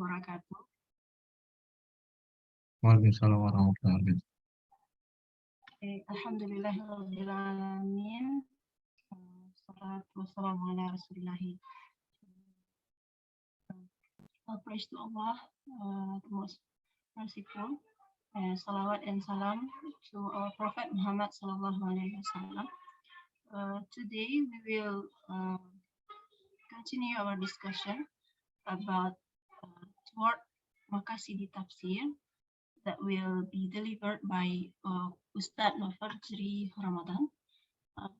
wabarakatuh. Waalaikumsalam warahmatullahi wabarakatuh. Alhamdulillahirabbil alamin. Salatu wassalamu ala Rasulillah. Praise to Allah, the most merciful. Salawat and salam to our Prophet Muhammad sallallahu alaihi wasallam. Today we will continue our discussion about toward Maqasidi tafsir that will be delivered by Ustad Fajri Romadhon.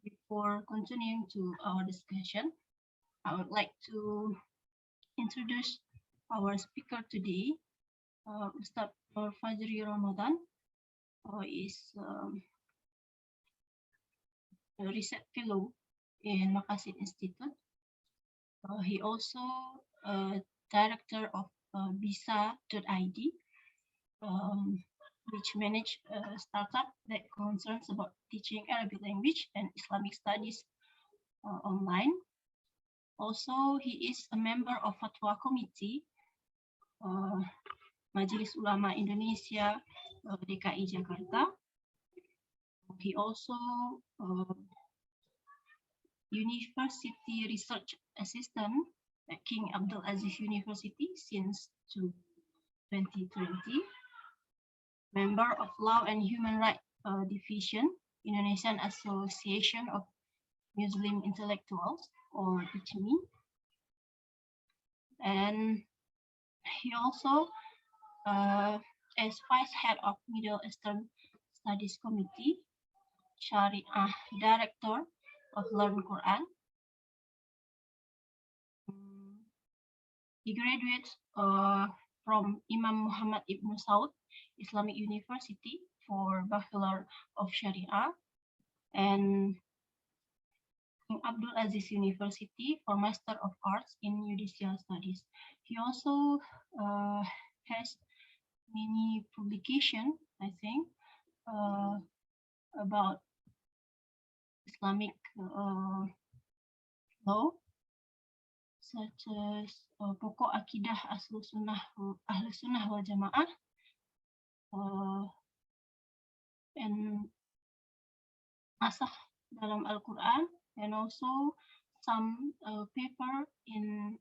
Before continuing to our discussion, I would like to introduce our speaker today, Ustad Fajri Romadhon, is a research fellow in Maqasid Institute. He also director of bisa.id, which manage a startup that concerns about teaching Arabic language and Islamic studies online. Also, he is a member of Fatwa Committee, Majelis Ulama Indonesia, DKI Jakarta. He also University Research Assistant at King Abdul Aziz University since 2020. Member of Law and Human Rights Division, Indonesian Association of Muslim Intellectuals, or ICMI. And he also, as Vice Head of Middle Eastern Studies Committee, Shariah Director of Learn Quran. He graduated from Imam Muhammad Ibn Saud Islamic University for Bachelor of Sharia, and King Abdul Aziz University for Master of Arts in Judicial Studies. He also has many publications, I think, about Islamic law, such as Pokok Akidah Ahlus Sunnah wal Jamaah, and Nasakh dalam Al-Quran, and also some paper in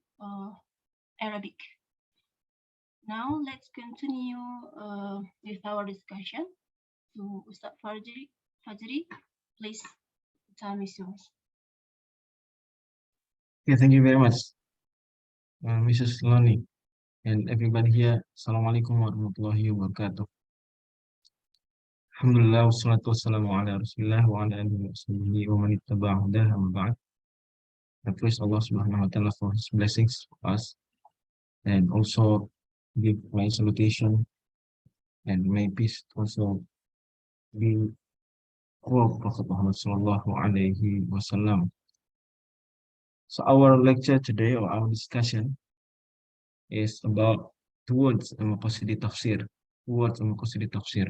Arabic. Now let's continue with our discussion. To Ustad Fajri, please, the time is yours. Okay, thank you very much, Mrs. Loni, and everybody here. Assalamualaikum warahmatullahi wabarakatuh. Alhamdulillah, wassalatu wassalamu ala rasulillah wa ala alihi wa sahbihi wa man ittaba'a hudahu amma ba'd. I praise Allah subhanahu wa ta'ala for his blessings for us, and also give my salutation and may peace also be for Prophet Muhammad sallallahu alaihi wasallam. So our lecture today, or our discussion, is about towards Maqasidi tafsir. Towards Maqasidi tafsir.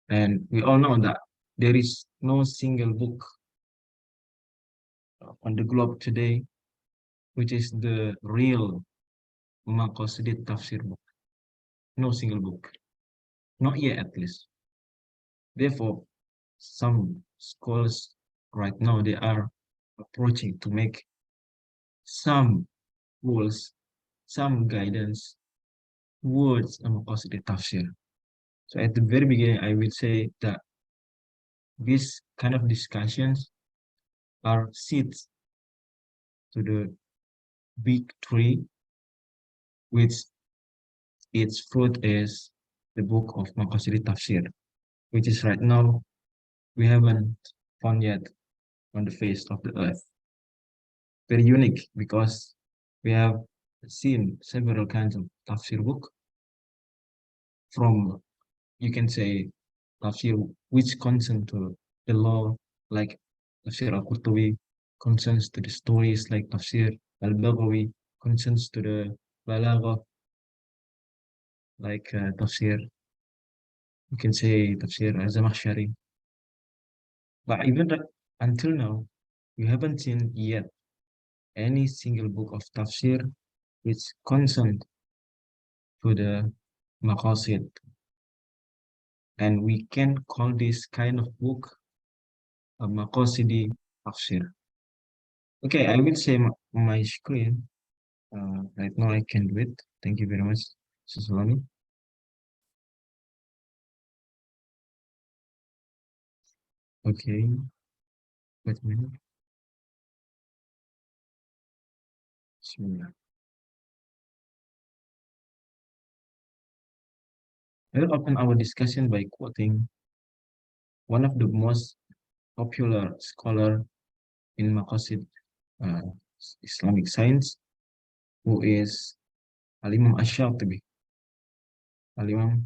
And we all know that there is no single book on the globe today which is the real Maqasidi tafsir book. No single book. Not yet, at least. Therefore, some scholars right now, they are approaching to make some rules, some guidance towards Maqasidi tafsir. So at the very beginning, I will say that these kind of discussions are seeds to the big tree, which its fruit is the book of Maqasidi tafsir, which is right now we haven't found yet on the face of the earth. Very unique because we have seen several kinds of tafsir book from, you can say, tafsir which concern to the law, like tafsir al-Qurtubi, concerns to the stories like tafsir al-Baghawi, concerns to the balagha, like tafsir, you can say tafsir al-Zamakhshari. But even until now, we haven't seen yet any single book of tafsir which concerned to the Maqasid. And we can call this kind of book a Maqasidi tafsir. Okay, I will share my screen. Right now I can do it. Thank you very much, Susulami. Okay, wait a minute. Bismillah. I will open our discussion by quoting one of the most popular scholar in Maqasid uh, Islamic science, who is Al-Imam Ash-Shatibi. Al-Imam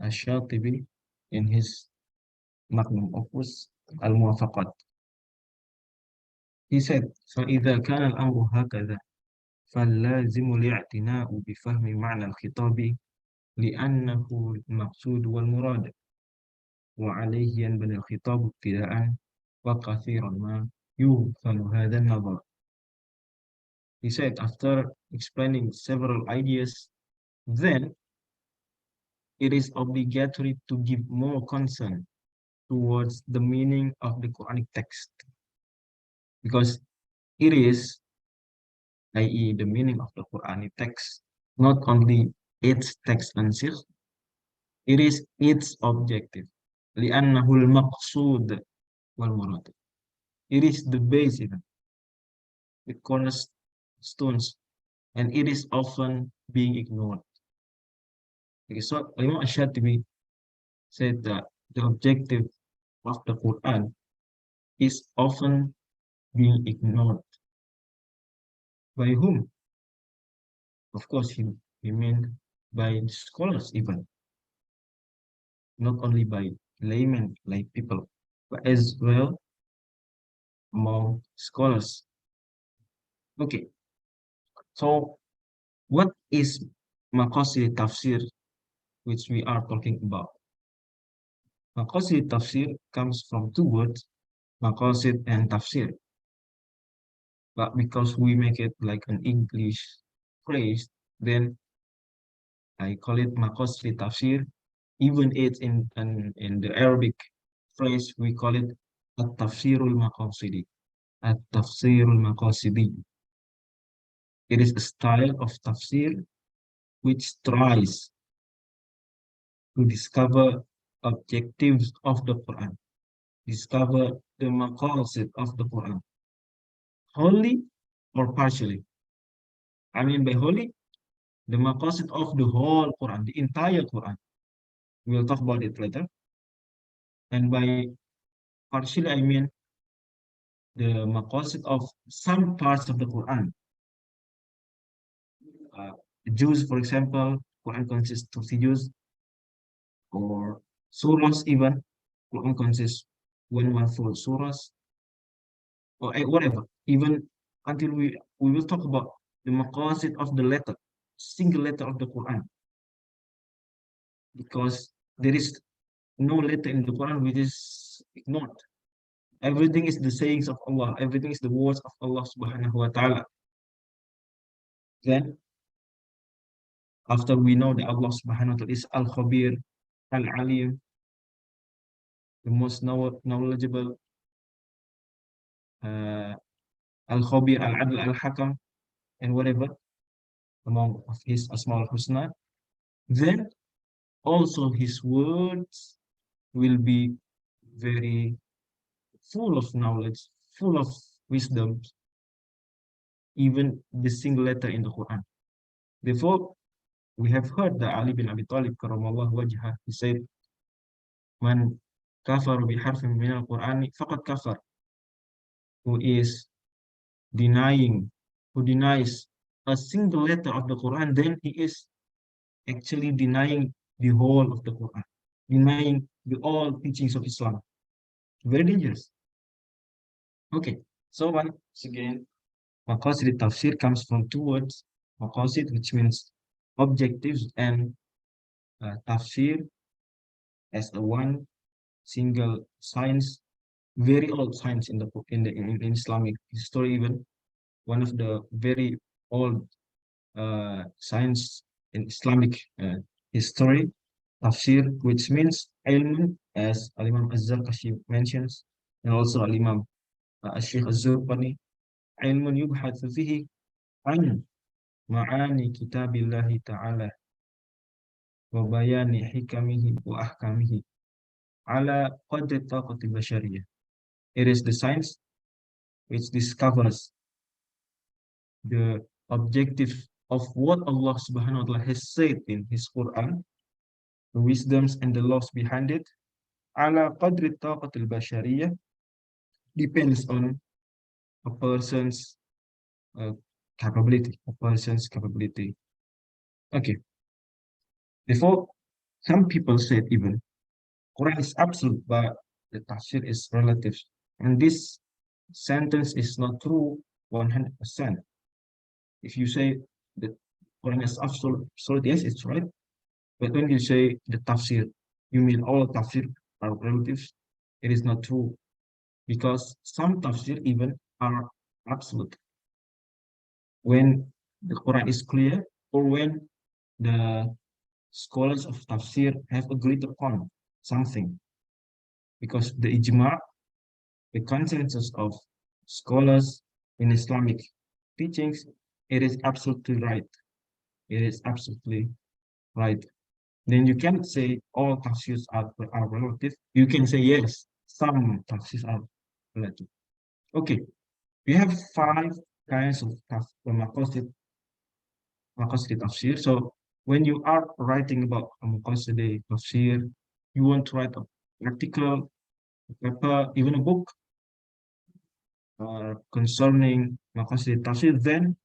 Ash-Shatibi in his magnum opus Al-Muwafaqat. He said, فَإِذَا كَانَ الْأَمْرُ هَكَذَا فَاللَّازِمُ الاعتناء بفهم معنى الخطاب لأنه المقصود والمراد وعليه ينبني الخطاب ابتداء وكثيرا ما يغفل هذا النظر. He said, after explaining several ideas, then it is obligatory to give more concern towards the meaning of the Quranic text, because it is, i.e., the meaning of the Quranic text, not only its text and six, it is its objective. لأنه المقصود والمراد. It is the base even, the cornerstones, and it is often being ignored. Okay, so Imam Ash-Shatibi said that the objective of the Quran is often being ignored. By whom? Of course, he meant by scholars even, not only by laymen like people, but as well among scholars. Okay, so what is Maqasid tafsir, which we are talking about? Maqasid tafsir comes from two words, Maqasid and tafsir. But because we make it like an English phrase, then I call it Maqasid tafsir. Even it's in the Arabic phrase, we call it at-tafsirul maqasidi. At-tafsirul maqasidi. It is a style of tafsir which tries to discover objectives of the Quran, discover the maqasid of the Quran, wholly or partially. I mean by wholly, the maqasid of the whole Quran, the entire Quran. We'll talk about it later. And by partially, I mean the maqasid of some parts of the Quran. Jews, for example, Quran consists of juz, or surahs even. Quran consists one full surahs, or whatever. Even until we will talk about the maqasid of the letter, single letter of the Quran, because there is no letter in the Quran which is ignored. Everything is the sayings of Allah. Everything is the words of Allah subhanahu wa ta'ala. Then, after we know that Allah subhanahu wa ta'ala is Al-Khabir, Al-Alim, the most knowledgeable, Al-Khabir, Al-Adl, Al-Hakam, and whatever among of his Asma al-Husna, then also his words will be very full of knowledge, full of wisdom, even the single letter in the Quran. Therefore, we have heard that Ali bin Abi Talib, karamallahu wajhah, he said, Man kafar biharfin min al-Qur'ani faqad kafar, who is denying, who denies a single letter of the Quran, then he is actually denying the whole of the Quran, denying the all teachings of Islam. Very dangerous. Okay, so once again, Maqasid tafsir comes from two words, Maqasid, which means objectives, and tafsir as a one single science, very old science in the in Islamic history, even one of the very old science in Islamic history, tafsir, which means ilm, as Al-Imam Az-Zarkashi mentions, and also Al-Imam Al-Sheikh Az-Zurqani, ilmun yubhathu fihi an ma'ani kitabillahi ta'ala wa bayani hikamihi wa ahkamihi ala qadri taqati bashariyah. It is the science which discovers the objective of what Allah subhanahu wa ta'ala has said in His Quran, the wisdoms and the laws behind it, ala qadri taqat al-bashariyah, depends on a person's uh, capability, a person's capability. Okay, before some people said even Quran is absolute, but the tafsir is relative. And this sentence is not true 100%. If you say the Quran is absolute, yes, it's right. But when you say the tafsir, you mean all tafsir are relatives. It is not true because some tafsir even are absolute. When the Quran is clear or when the scholars of tafsir have agreed upon something. Because the ijma, the consensus of scholars in Islamic teachings, it is absolutely right. It is absolutely right. Then you can't say all tafsirs are relative. You can say yes, some tafsirs are relative. Okay, we have 5 kinds of maqasid tafsir. So when you are writing about a maqasid tafsir, you want to write an article, a paper, even a book concerning maqasid tafsir, then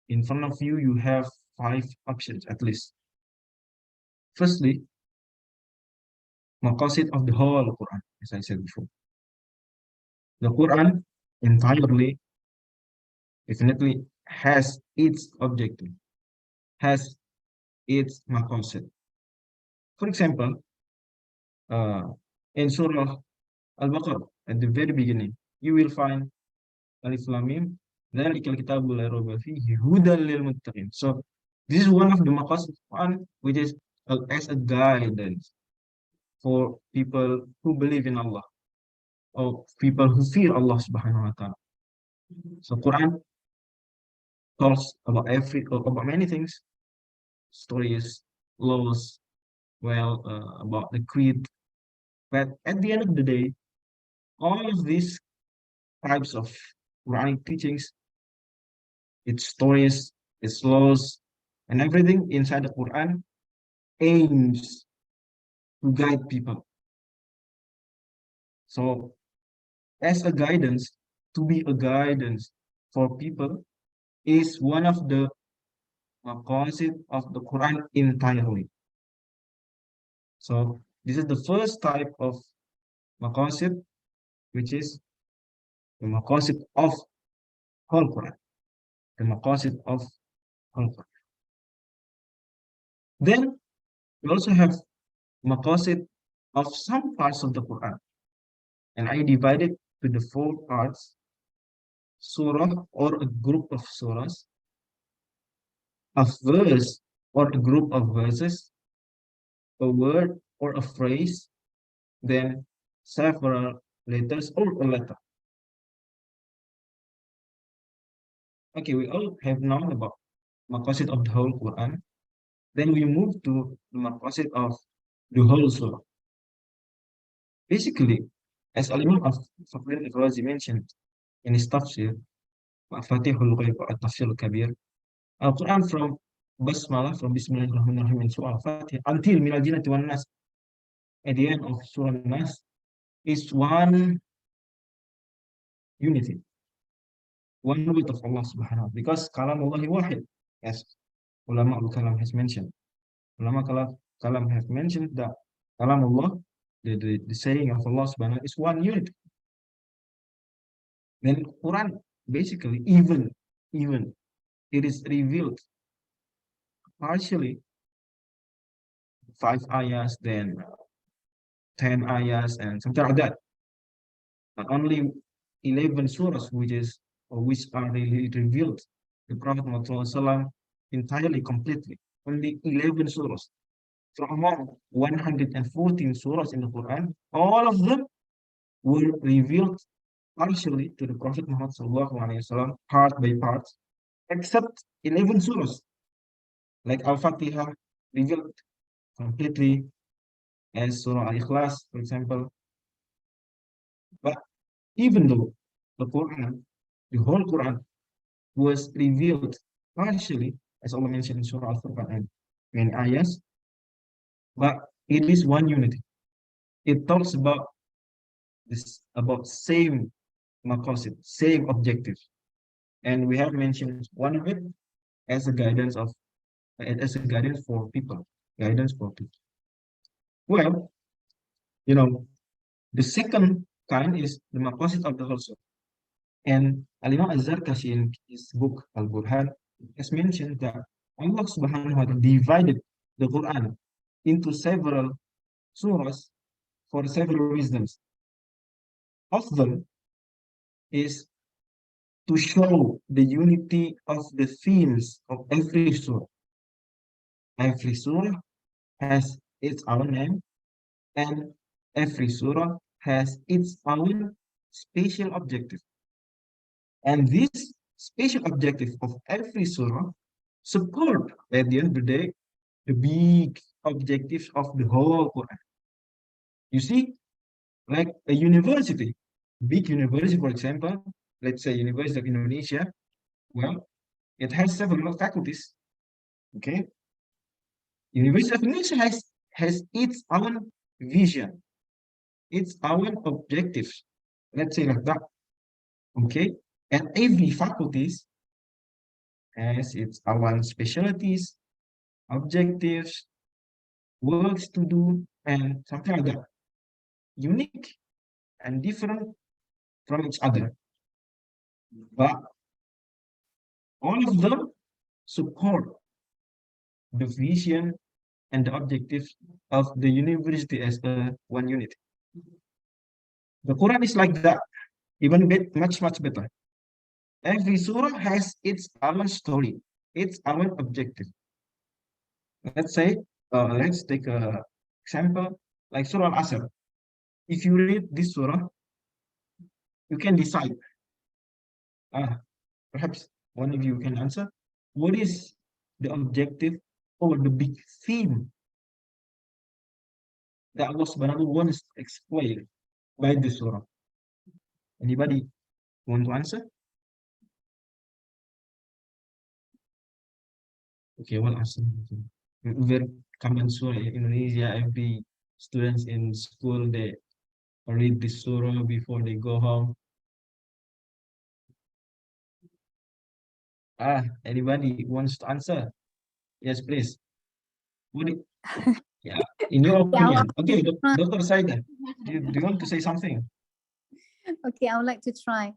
in front of you, you have 5 options at least. Firstly, maqasid of the whole Quran, as I said before. The Quran entirely definitely has its objective, has its maqasid. For example, uh, in Surah Al-Baqarah, at the very beginning, you will find Alif Lam Mim, ذَلِكَ الْكِتَابُ لَا رَيْبَ فِيهِ هُدًى لِلْمُتَّقِينَ. So this is one of the maqasid of Quran, which is as a guidance for people who believe in Allah or people who fear Allah subhanahu wa ta'ala. So Quran talks about about many things, stories, laws, well, about the creed. But at the end of the day, all of these types of Quranic teachings, its stories, its laws, and everything inside the Quran aims to guide people. So, as a guidance, to be a guidance for people is one of the maqasid of the Quran entirely. So, this is the first type of maqasid, which is the maqasid of whole Quran. The maqasid of whole Quran. Then we also have maqasid of some parts of the Quran. And I divide it to the 4 parts: surah or a group of surahs, a verse or a group of verses, a word or a phrase, then several letters or a letter. Okay, we all have known about maqasid of the whole Quran. Then we move to the maqasid of the whole surah. Basically, as Al-Imam Fajri al-Razi mentioned in his tafsir, Fatihul Ghaib at-Tafsir al-Kabir, Al-Quran from Basmalah, from Bismillahirrahmanirrahim in Surah Al-Fatih, until Minal Jinnati wan Nas, at the end of Surah Nas, is one unity, one word of Allah subhanahu wa ta'ala, because Kalam Allahi wahid, as ulama al-Kalam has mentioned. Ulama Kalam have mentioned that Kalam Allah, the saying of Allah subhanahu wa ta'ala, is one unit. Then Quran, basically, even it is revealed partially 5 ayahs, then 10 ayahs, and something like that. But only 11 surahs which are really revealed. The Prophet Muhammad entirely, completely. Only 11 surahs. From among 114 surahs in the Quran, all of them were revealed partially to the Prophet Muhammad sallallahu alaihi wasallam, part by part, except 11 surahs, like Al-Fatiha, revealed completely as Surah Al-Ikhlas, for example. But even though the Quran, the whole Quran, was revealed partially, as Allah mentioned in Surah Al-Furqan and many ayahs, but it is one unity. It talks about this, about same maqasid, same objective. And we have mentioned one of it as a guidance of, as a guidance for people, guidance for people. Well, you know, the second kind is the maqasid of the whole surah. And Al-Imam Az-Zarkashi in his book Al-Burhan has mentioned that Allah subhanahu wa ta'ala divided the Quran into several surahs for several reasons. Of them is to show the unity of the themes of every surah. Every surah has its own name, and every surah has its own special objective. And this special objective of every surah support, at the end of the day, the big objectives of the whole Quran. You see, like a university, big university, for example, let's say University of Indonesia, well, it has several faculties, okay? University of Indonesia has its own vision, its own objectives, let's say like that, okay? And every faculties has its own specialties, objectives, works to do, and something like that. Unique and different from each other. But all of them support the vision and the objectives of the university as one unit. The Quran is like that, even much, much better. Every surah has its own story, its own objective. Let's say, let's take a example like Surah Al-Asr. If you read this surah, you can decide. Perhaps one of you can answer. What is the objective or the big theme that Allah subhanahu wa ta'ala wants to explain by this surah? Anybody want to answer? Okay, one answer. Very common surah in Indonesia. Every students in school, they read this surah before they go home. Anybody wants to answer? Yes, please. Yeah, in your opinion. Okay, Dr. Saida, do you want to say something? Okay, I would like to try.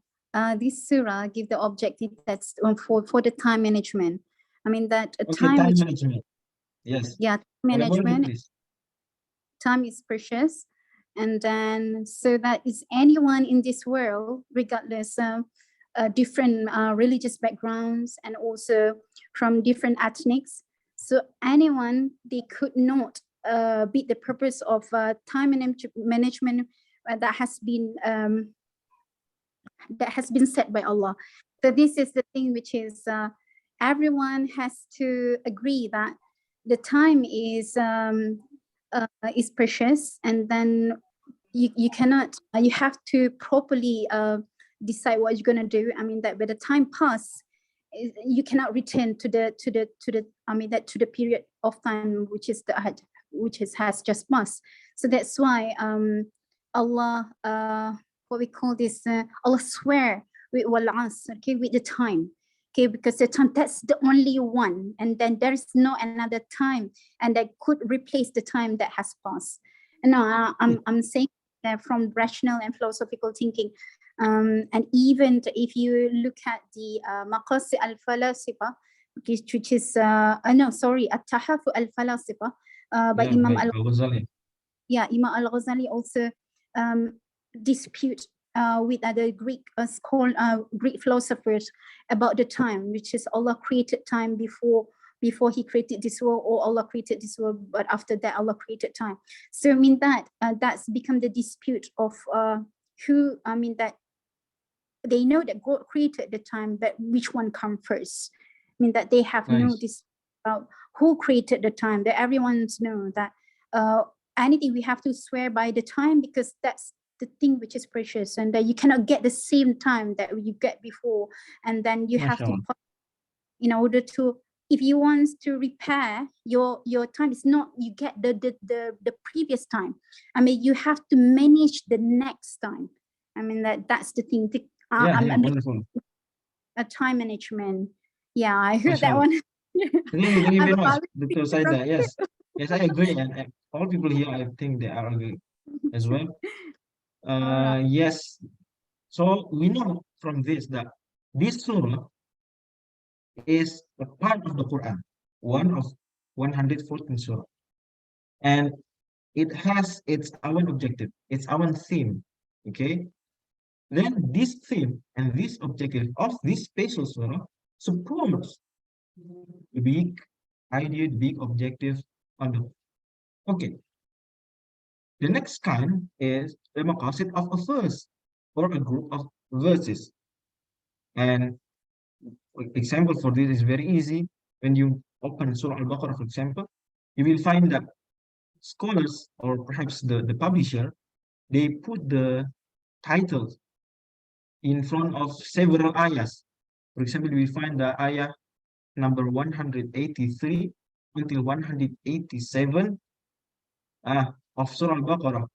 This surah give the objective that's for the time management. I mean that time management. Yes. Yeah, management. Time is precious, and then so that is anyone in this world, regardless different religious backgrounds and also from different ethnics. So anyone, they could not beat the purpose of time management that has been set by Allah. So this is the thing which is everyone has to agree that the time is precious, and then you cannot you have to properly decide what you're going to do. I mean that by the time pass, you cannot return to the I mean that to the period of time which is has just passed. So that's why Allah what we call this Allah swear with wal asr, okay, with the time, okay, because the time, that's the only one, and then there is no another time and that could replace the time that has passed. And no, I'm saying that from rational and philosophical thinking, and even if you look at the Maqasid al-Falasifa, which is no, sorry, at-Tahafu al-Falasifa by Imam al-Ghazali. Yeah, Imam al-Ghazali also dispute with other Greek Greek philosophers about the time, which is Allah created time before before he created this world, or Allah created this world, but after that Allah created time. So I mean that that's become the dispute of who, I mean that they know that God created the time, but which one come first? I mean that they have no Nice. this about who created the time, that everyone's know that anything we have to swear by the time, because that's the thing which is precious, and that you cannot get the same time that you get before, and then you have to MashaAllah. in order to, if you want to repair your time, it's not you get the previous time. I mean you have to manage the next time. I mean that's the thing. Yeah, I'm wonderful. a time management. Yeah, I heard that MashaAllah. one. Thank you I'm very much, about to Dr. speak from Saida. Yes, yes, I agree, and all people here, I think they are agree as well. all right. Yes. So we know from this that this surah is a part of the Quran, one of 114 surah, and it has its own objective, its own theme. Okay, then this theme and this objective of this special surah supports the big idea, the big objective on the. Okay, the next kind is the maqasid of a verse or a group of verses, and example for this is very easy. When you open Surah Al-Baqarah, for example, you will find that scholars or perhaps the publisher, they put the title in front of several ayahs. For example, we find the ayah number 183 until 187 of Surah Al-Baqarah.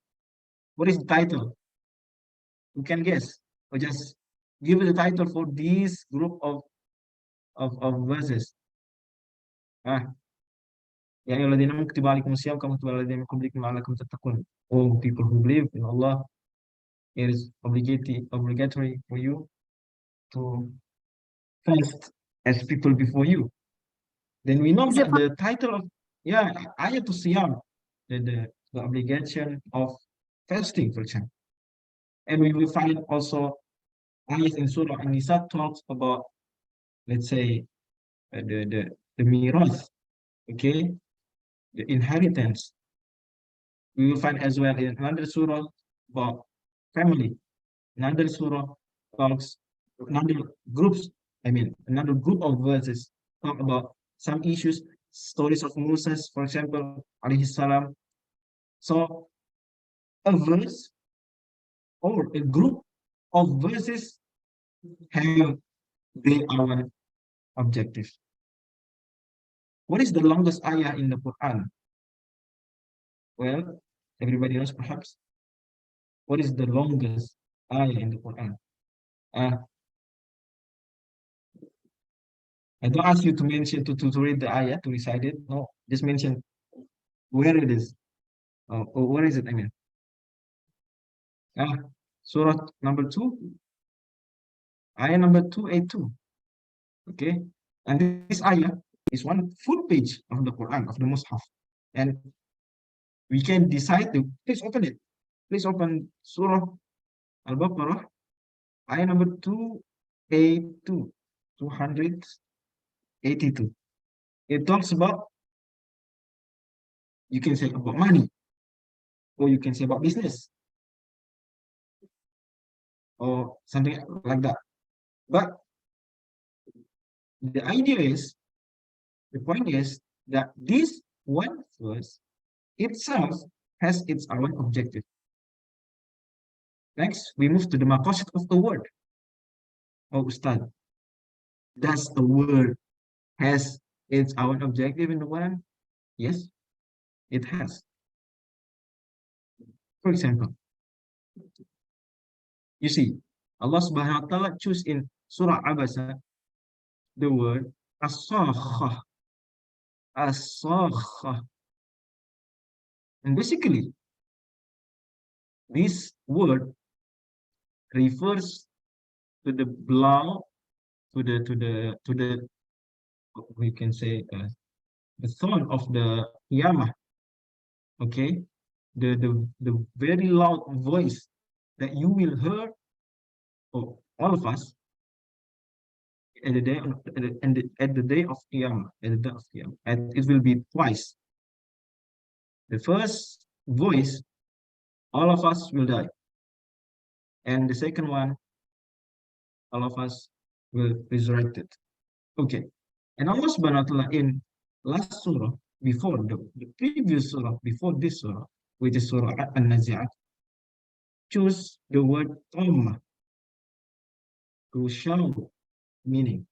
What is the title? You can guess, or just give the title for this group of verses. Ya ayyuhalladzina amanu kutiba alaikumusiyam kama kutiba alal ladzina min qablikum la'allakum tattaqun. Oh, people who believe in Allah, it is obligatory for you to fast as people before you. Then we know Is it that the title of ayatul siyam, the obligation of fasting, for example. And we will find also ayat in Surah An-Nisa talks about, let's say, the mirath, okay, the inheritance. We will find as well in another surah about family. Another surah talks, another groups, another group of verses talk about some issues, stories of Moses, for example, alayhi salam. So a verse or a group of verses have their own objective. What is the longest ayah in the Quran? Well, everybody knows perhaps. What is the longest ayah in the Quran? I don't ask you to mention to read the ayah, to recite it. No, just mention where it is. Or where is it? Surah number 2, ayah number 282. Okay, and this ayah is one full page of the Quran, of the Mus'haf, and we can decide to please open it. Please open Surah Al-Baqarah, ayah number 282, 282. It talks about, you can say about money, or you can say about business, or something like that. But the idea is, the point is that this one verse itself has its own objective. Next, we move to the Maqasid of the word. Oh, Ustad, does the word has its own objective in the Quran? Yes, it has. For example, you see, Allah Subhanahu wa Ta'ala choose in Surah Abasa the word as-sakhah, as-sakhah. And basically, this word refers to the blow, to the we can say the thorn of the Qiyamah. Okay, the very loud voice that you will hear, or all of us, at the day at the day of Qiyamah, and it will be twice. The first voice, all of us will die, and the second one, all of us will resurrected. Okay, and Allah Subhanahu wa Taala in last surah before the previous surah before this surah, which is Surah An-Nazi'at, choose the word Tamma to show meaning.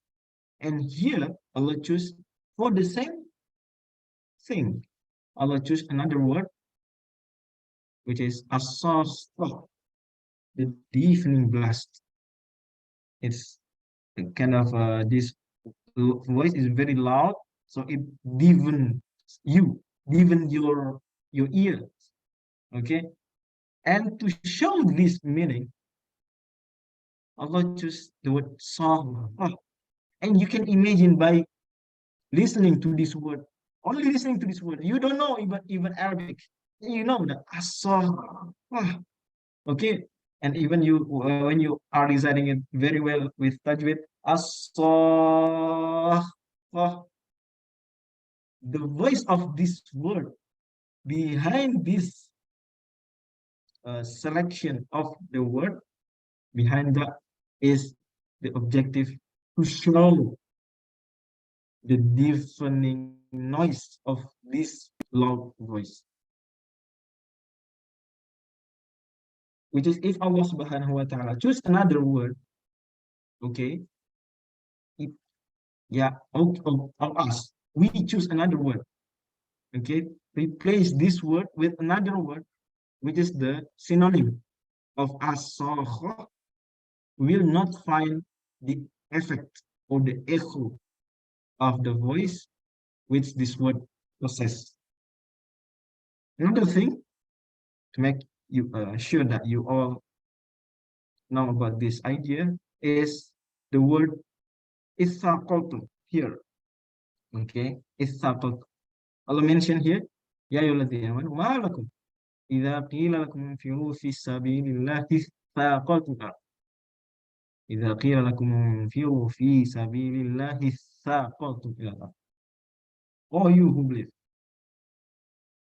And here Allah choose for the same thing. Allah choose another word, which is As-Saffat, the deafening blast. It's kind of this voice is very loud, so it deafen your ears. Okay, and to show this meaning, Allah choose the word Saffat. And you can imagine by listening to this word, only listening to this word, you don't know even Arabic, you know that As-Saffat. Okay, and even you when you are reciting it very well with tajweed, As-Saffat, the voice of this word behind this selection of the word, behind that is the objective to show the deafening noise of this loud voice. Which is if Allah Subhanahu wa Ta'ala choose another word, okay, of us, we choose another word, okay, replace this word with another word, which is the synonym of as-sakha, will not find the effect or the echo of the voice which this word possesses. Another thing to make you sure that you all know about this idea is the word ithaqaltu here. Okay, ithaqaltu. Allah mentioned here, ya ayyuhalladzina amanu ma lakum idza qila lakum infiru fi sabilillahi ithaqaltum. إذا قيل لكم انفروا في سبيل الله ثاقلتم إلى الأرض. All you who believe,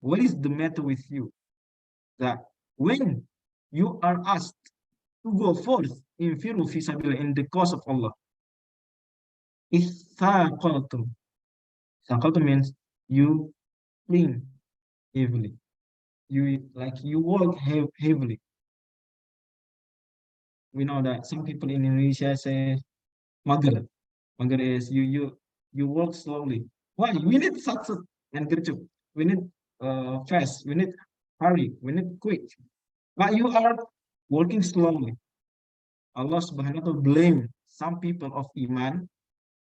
what is the matter with you that when you are asked to go forth infiru fi sabilillah in the cause of Allah, ithaqaltum. Ithaqaltum means you cling heavily, you walk heavily. We know that some people in Indonesia say mager. Mager is you walk slowly. Why? We need success and gercep. We need fast. We need hurry. We need quick. But you are walking slowly. Allah Subhanahu wa Taala blame some people of Iman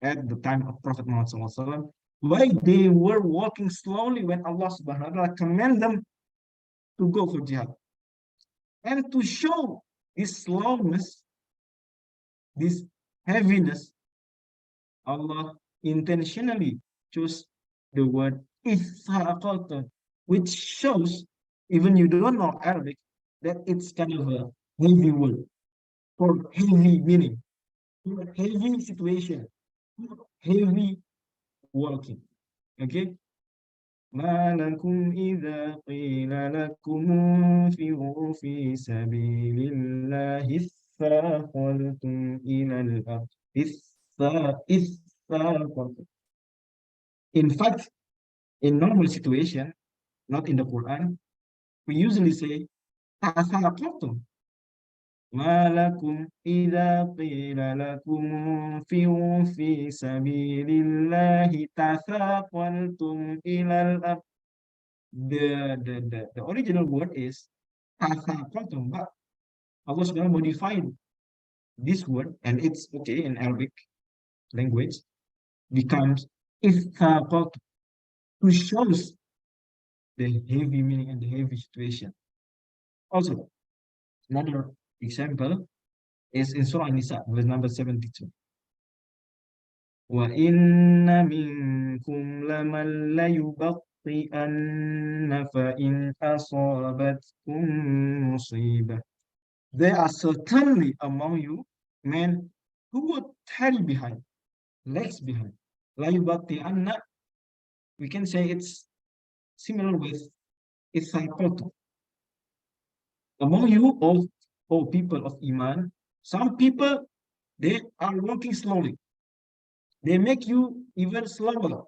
at the time of Prophet Muhammad SAW, why they were walking slowly when Allah Subhanahu wa Taala command them to go for jihad. And to show this slowness, this heaviness, Allah intentionally chose the word ithaqalta, which shows, even you don't know Arabic, that it's kind of a heavy word for heavy meaning, for heavy situation, for heavy walking. Okay? ما لكم إذا قيل لكم انفروا في سبيل الله اثاقلتم إلى الأرض. In fact, in normal situation, not in the Quran, we usually say تثاقلتم. ما لكم إذا قيل لكم انفروا في سبيل الله تثاقلتم إلى الأرض. The original word is تثاقلتم, but Allah subhanahu modified this word, and it's okay in Arabic language, becomes ithaqaltum, to show the heavy meaning and the heavy situation. Also, another example is in Surah An-Nisa, verse number 72. وَإِنَّ مِنكُمْ لَمَنْ لَيُبَطِّئَنَّ فَإِنْ أَصَابَتْكُمْ مُصِيبَةٌ. There are certainly among you men who would tarry behind. lags behind. La yubati'anna, we can say it's similar with ithaikotu. Among you, all people of Iman, some people, they are walking slowly. They make you even slower.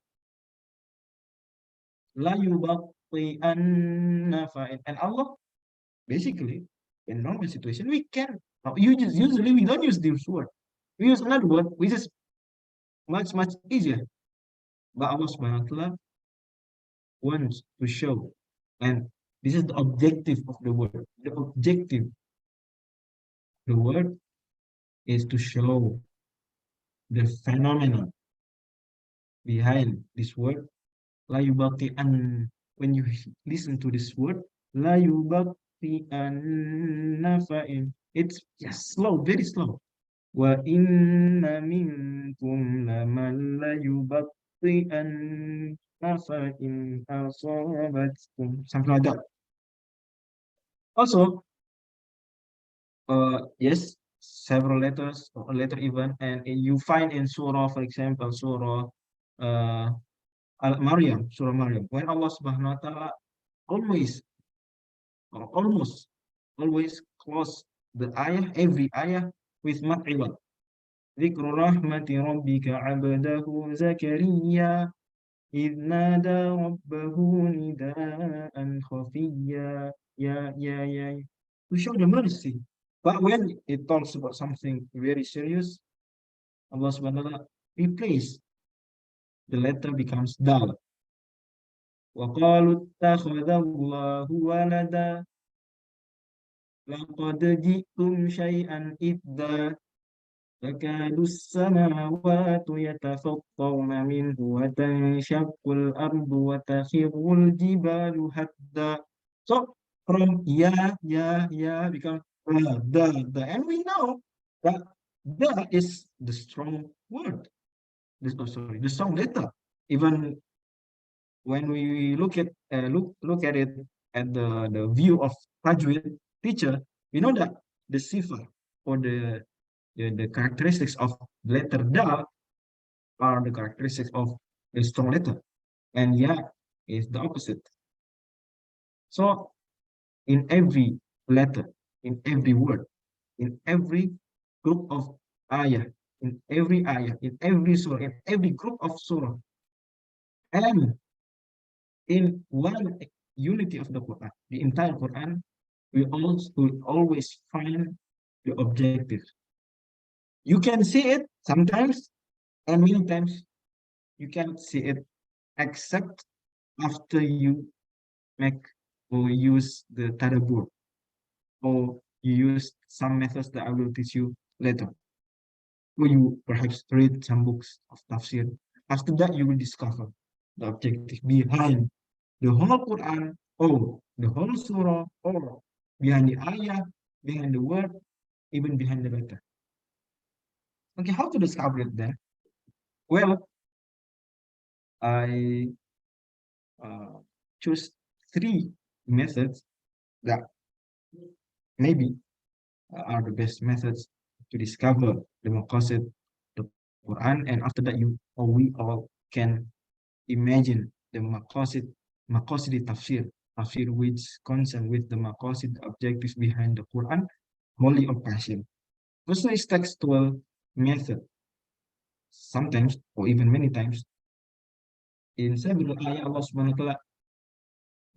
La yubati'anna fa'in. And Allah, basically, in normal situation, we can. Now, usually we don't use this word. We use another word, which is much easier. But Allah subhanahu wa ta'ala wants to show. And this is the objective of the word. The objective, the word is to show the phenomenon behind this word. La yubaqi an. When you listen to this word, la yubaqi an nafa'in. It's just slow, very slow. Wa inna minkum laman la yubaqi an nafa'in asabatkum. Something like that. Also, yes, several letters or a letter even, and you find in surah, for example, surah Maryam, surah Maryam, when Allah subhanahu wa ta'ala always or almost always close the ayah, every ayah, with mat'iwat. ذكر رحمة ربك عبده زكريا إذ نادى ربه نداء خفيا ya, to show the mercy. But when it talks about something very serious, Allah subhanahu wa ta'ala replace the letter becomes dal. وَقَالُوا اتَّخَذَ اللَّهُ وَلَدًا لَقَدْ جِئْتُمْ شَيْئًا إِدًّا تكاد السماوات يتفطرن منه وتنشق الأرض وتخر الجبال هدا. So from ya become the, and we know that the is the strong word. The strong letter. Even when we look at it at the view of Fajri teacher, we know that the sifa or the characteristics of letter da are the characteristics of a strong letter, and ya is the opposite. So in every letter, in every word, in every group of ayah, in every surah, in every group of surah, and in one unity of the Quran, the entire Quran, we always find the objective. You can see it sometimes, and many times you cannot see it except after you make or use the tadabbur, or you use some methods that I will teach you later, or you perhaps read some books of tafsir. After that, you will discover the objective behind the whole Quran, or the whole surah, or behind the ayah, behind the word, even behind the letter. Okay, how to discover it then? Well, I choose 3 methods that maybe are the best methods to discover the Maqasid, the Quran, and after that we all can imagine the Maqasidi tafsir which concern with the Maqasid objectives behind the Quran, wholly or partially. First is textual method. Sometimes, or even many times, in several ayah, Allah subhanahu wa ta'ala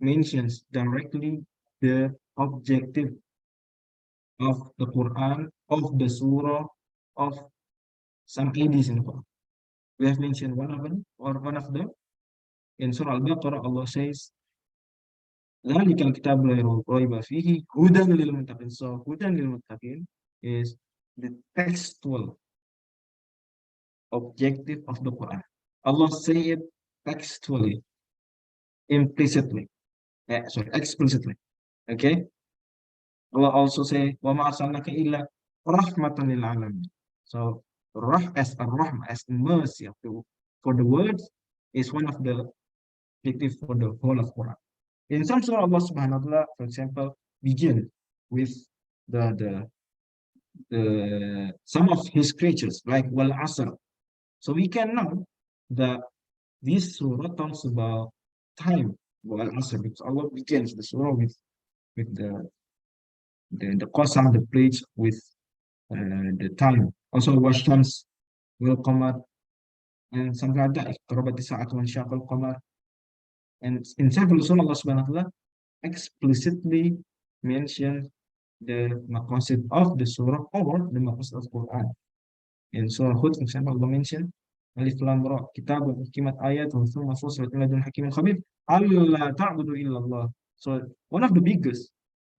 mentions directly the objective of the Quran, of the surah, of some hadiths in the Quran. We have mentioned one of them, or one of them. In Surah Al-Baqarah, Allah says, ذَلِكَ الْكِتَابُ لَا رَيْبَ فِيهِ هُدًى لِلْمُتَّقِينَ. So, هُدًى لِلْمُتَّقِينَ is the textual objective of the Quran. Allah say it textually, implicitly, explicitly. Okay? Allah also say, وَمَا أَرْسَلْنَاكَ إِلَّا رَحْمَةً لِلْعَالَمِينَ. So, as mercy for the words is one of the objectives for the whole of Quran. In some surah, Allah subhanahu wa ta'ala, for example, begin with the some of his creatures, like wal asr. So we can know that this surah talks about time, Al-Asr, because Allah begins the surah with the qasam, the pledge with the time. Also, Washams will Qamar and something like that. اقتربت الساعة وانشق القمر. And in several surah, Allah subhanahu wa ta'ala explicitly mentioned the maqasid of the surah or the maqasid of Quran. In Surah Hud, for example, Allah mentioned Alif Lam Ra, Kitabun Hikmat Ayat, Thumma Fusilat min ladun Hakimin Khabir, Allah ta'budu illallah. So one of the biggest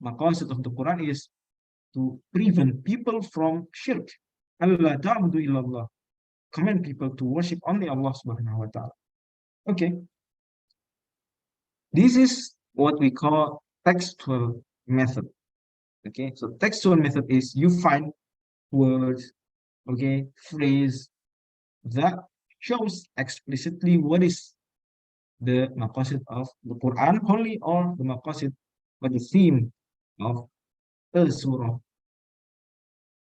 maqasid of the Quran is to prevent people from shirk. Allah ta'budu illallah. Command people to worship only Allah subhanahu wa ta'ala. Okay. This is what we call textual method. Okay, so textual method is you find words, okay, phrase that shows explicitly what is the maqasid of the Quran only or the maqasid or the theme of a surah.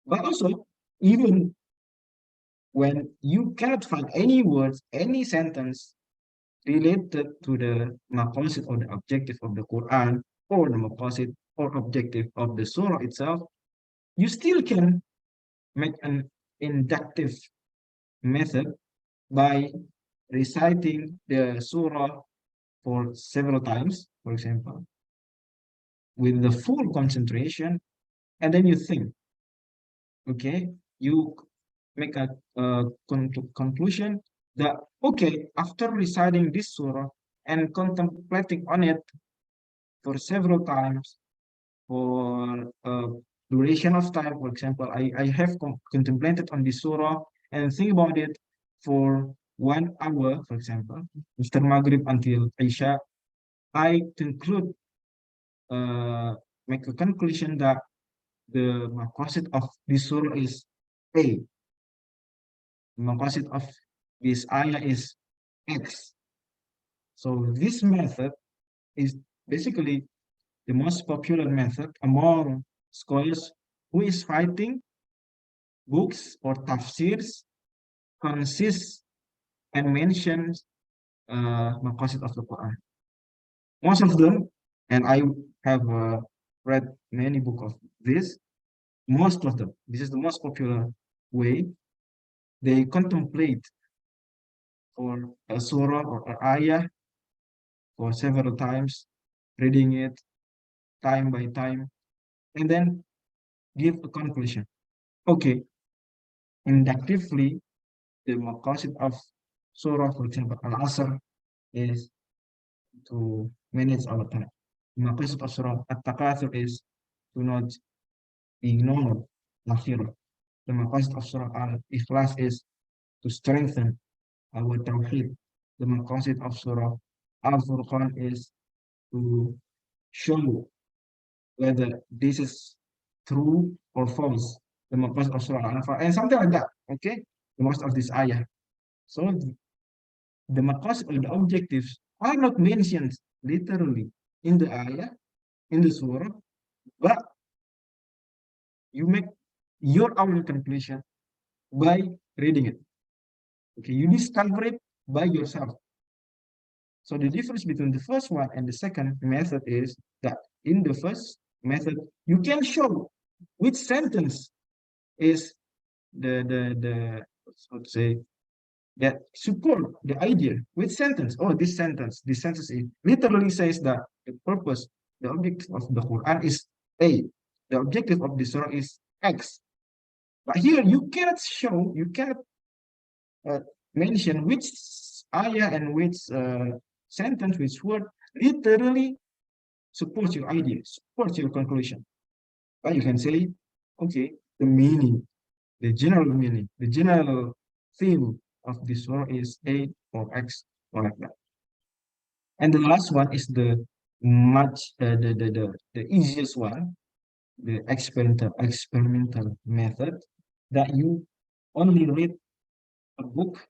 But also, even when you cannot find any words, any sentence related to the maqasid or the objective of the Quran or the maqasid or objective of the surah itself, you still can make an inductive method by reciting the surah for several times, for example, with the full concentration, and then you think, okay, you make a conclusion that, okay, after reciting this surah and contemplating on it for several times, for a duration of time, for example, I have contemplated on this surah and think about it for 1 hour, for example, after Maghrib until Isha, I conclude, make a conclusion that the maqasid of this surah is A. The maqasid of this ayah is X. So this method is basically the most popular method among scholars who is writing books or tafsirs consists and mentions maqasid of the Quran. Most of them, and I have read many books of this, most of them, this is the most popular way, they contemplate for a surah or an ayah for several times, reading it time by time, and then give a conclusion. Okay, inductively, the maqasid of surah, for example, Al-Asr, is to manage our time. The maqasid of surah At-Takathur is to not ignore akhirah. The maqasid of surah Al-Ikhlas is to strengthen our tawheed. The maqasid of surah Al-Furqan is to show whether this is true or false. The maqasid of surah Al-Anfal and something like that. Okay, the most of this ayah. So the maqasid or the objectives are not mentioned literally in the ayah, in the surah, but you make your own conclusion by reading it. Okay, you discover it by yourself. So the difference between the first one and the second method is that in the first method, you can show which sentence is the so to say, that support the idea. Which sentence? Oh, this sentence is, literally says that the purpose, the objective of the Quran is A. The objective of the surah is X. But here you cannot show, you cannot mention which ayah and which sentence, which word literally supports your idea, supports your conclusion. But you can say, okay, the meaning, the general meaning, the general theme of this surah is A or X or like that. And the last one is the easiest one, the experimental method, that you only read a book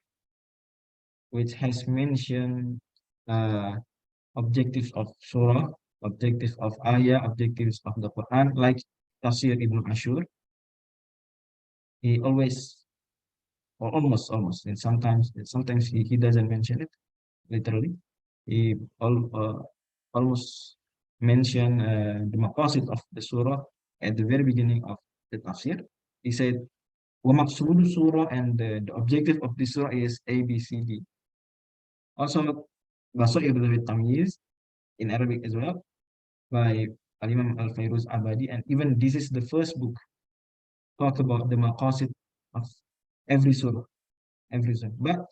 which has mentioned objectives of surah, objectives of ayah, objectives of the Quran, like Tafsir Ibn Ashur. He always or almost, and sometimes he doesn't mention it literally. He almost mention the maqasid of the surah at the very beginning of the tafsir. He said, وَمَقْصُودُ surah, and the objective of this surah is A, B, C, D. Also, Basair al-Tamyiz in Arabic as well, by Al-Imam Al-Fayruz Abadi, and even this is the first book talk about the maqasid of every surah, But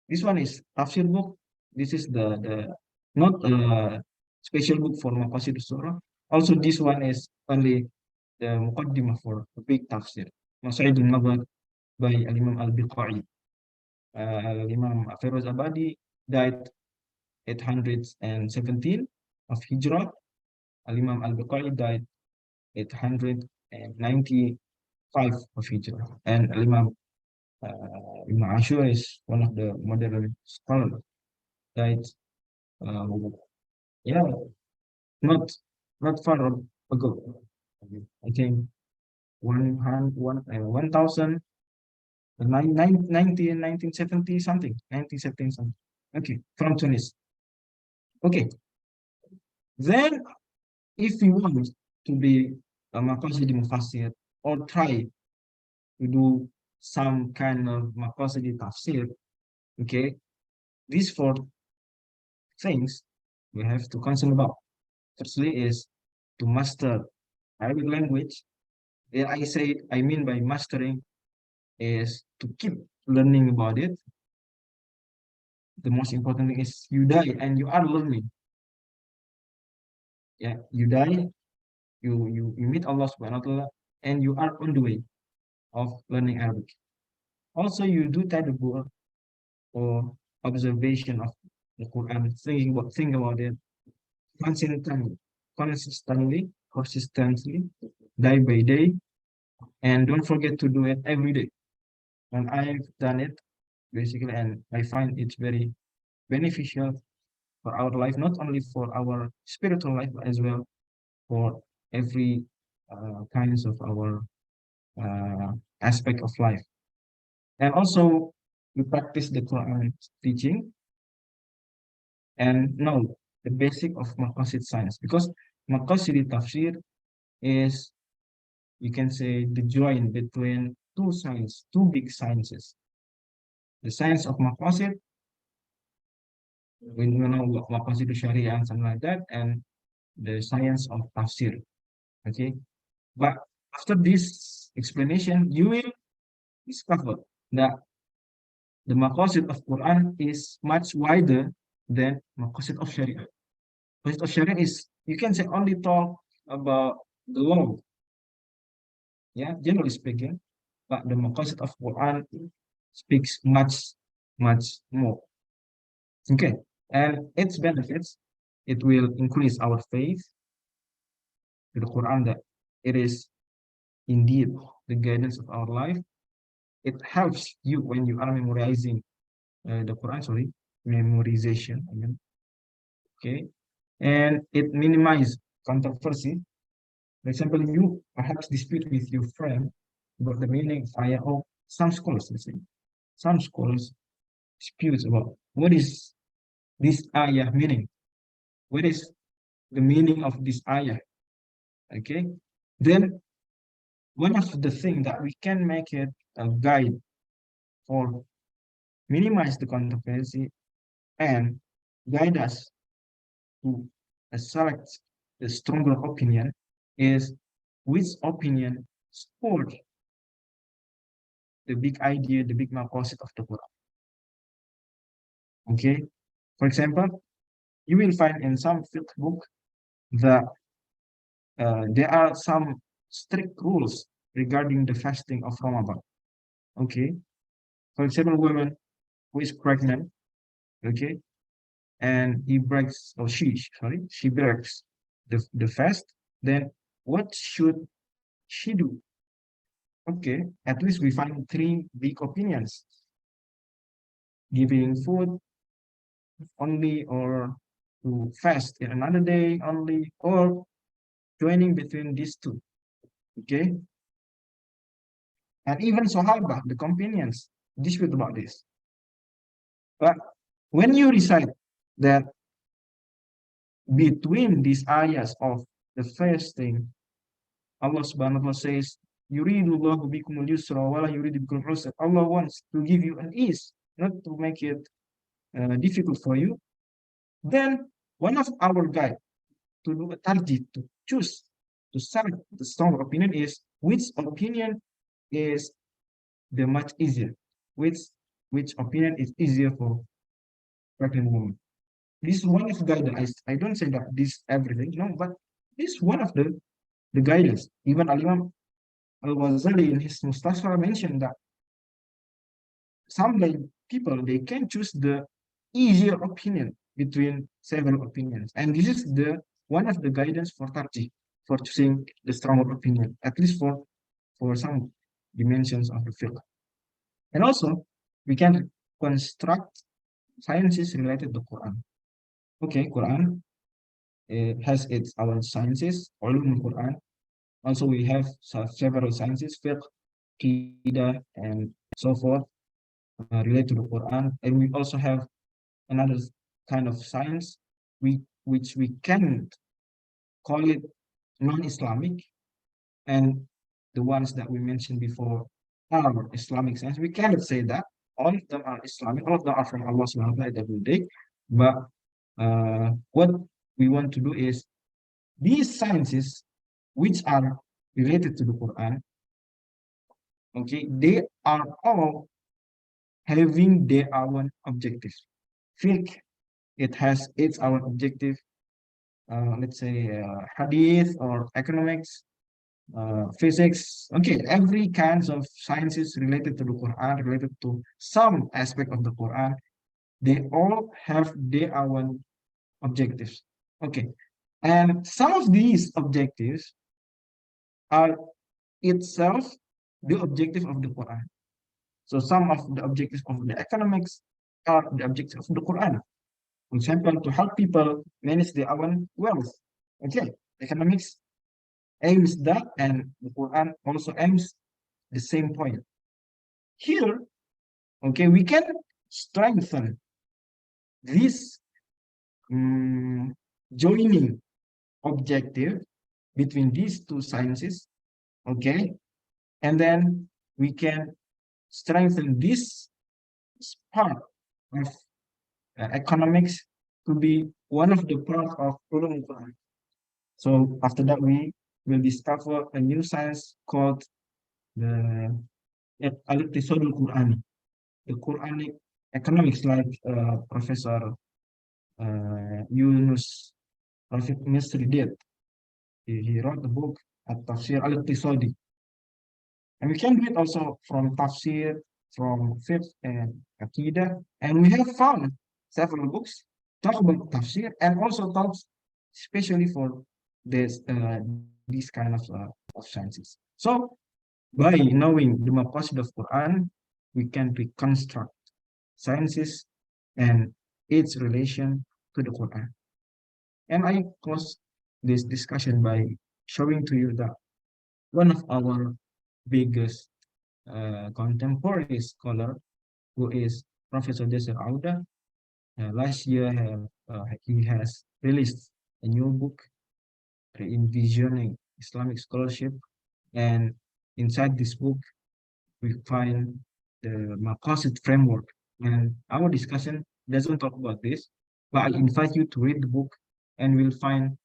this one is tafsir book. This is the not a special book for maqasid surah. Also, this one is only the muqaddimah for a big tafsir. Maqasid al-Mabad by Al-Imam Al-Biqai. Al-Imam Feroz Abadi died 817 of Hijrah. Al-Imam Al-Biqai died 895 of Hijrah. And Al-Imam Ibn Ashur is one of the modern scholars, died yeah, not far ago. I think 1970 something, 1917 something. Okay, from Tunis. Okay, then if you want to be a Maqasidi Mufassir or try to do some kind of Maqasidi Tafsir, okay, these four things we have to concern about. Firstly is to master Arabic language. There I mean by mastering is to keep learning about it. The most important thing is you die and you are learning. Yeah, you die, you meet Allah subhanahu wa ta'ala, and you are on the way of learning Arabic. Also, you do tadabbur or observation of the Quran, think about it consistently, persistently, day by day, and don't forget to do it every day. And I've done it basically, and I find it's very beneficial for our life, not only for our spiritual life, but as well for every kinds of our aspect of life. And also, we practice the Quran teaching and know the basic of Maqasid science, because Maqasidi Tafsir is, you can say, the join between two big sciences. The science of Maqasid, we know Maqasid Sharia and something like that, and the science of Tafsir. Okay, but after this explanation, you will discover that the Maqasid of Quran is much wider than Maqasid of Sharia. Maqasid of Sharia is, you can say, only talk about the law, yeah, generally speaking, but the Maqasid of Quran speaks much more. Okay, and its benefits, it will increase our faith to the Quran, that it is indeed the guidance of our life. It helps you when you are memorizing the Quran, sorry, memorization, I mean. Okay, and it minimizes controversy. For example, you perhaps dispute with your friend about the meaning of ayah, or some scholars, let's say, some scholars dispute about what is this ayah meaning, what is the meaning of this ayah. Okay, then one of the things that we can make it a guide for minimize the controversy and guide us to select the stronger opinion is which opinion support the big idea, the big maqasid of the Quran. Okay, for example, you will find in some fiqh book that there are some strict rules regarding the fasting of Ramadan. Okay, for example, women who is pregnant, okay, and he breaks, or she breaks the fast, then what should she do? Okay, at least we find three big opinions: giving food only, or to fast in another day only, or joining between these two. Okay, and even Sahaba, the companions, dispute about this. But when you recite that between these ayahs of the first thing, Allah subhanahu wa ta'ala says, Yuridullahu bikumul yusra wa la yuridu bikumul usra. Allah wants to give you an ease, not to make it difficult for you. Then one of our guide to do a target, to choose, to select the strong opinion is which opinion is the much easier, which opinion is easier for pregnant woman. This is one of the guidance. I don't say that this everything, no, but this is one of the guidance. Even Al-Imam Al-Ghazali in his Mustafa mentioned that some people, they can choose the easier opinion between several opinions. And this is the one of the guidance for tarjih, for choosing the stronger opinion, at least for some dimensions of the fiqh. And also, we can construct sciences related to Quran. Okay, Quran has its own sciences, ulum Quran. Also, we have several sciences, fiqh, aqidah, and so forth, related to the Quran. And we also have another kind of science, which we can call it non-Islamic, and the ones that we mentioned before are Islamic science. We cannot say that all of them are Islamic, all of them are from Allah subhanahu wa ta'ala every day. But what we want to do is these sciences which are related to the Quran, okay, they are all having their own objectives. Fiqh, it has its own objective. Let's say hadith or economics, physics. Okay, every kinds of sciences related to the Quran, related to some aspect of the Quran, they all have their own objectives. Okay, and some of these objectives are itself the objective of the Quran. So some of the objectives of the economics are the objectives of the Quran. For example, to help people manage their own wealth. Okay, economics aims that, and the Quran also aims the same point. Here, okay, we can strengthen this joining objective between these two sciences, okay, and then we can strengthen this part of economics to be one of the part of ulum Quran. So after that, we will discover a new science called the al-iqtisad al-Qurani, the Quranic economics, like Professor Yunus Rafiq Misri did. He wrote the book At-Tafsir al-Iqtisadi. And we can do it also from Tafsir, from Fiqh and Aqidah. And we have found several books talk about Tafsir and also talks especially for this these kind of sciences. So by knowing the Maqasid of Quran, we can reconstruct sciences and its relation to the Quran. And I close this discussion by showing to you that one of our biggest contemporary scholar, who is Professor Jasir Auda, last year he has released a new book, Envisioning Islamic Scholarship, and inside this book we find the Maqasid framework. And our discussion doesn't talk about this, but I invite you to read the book, and we'll find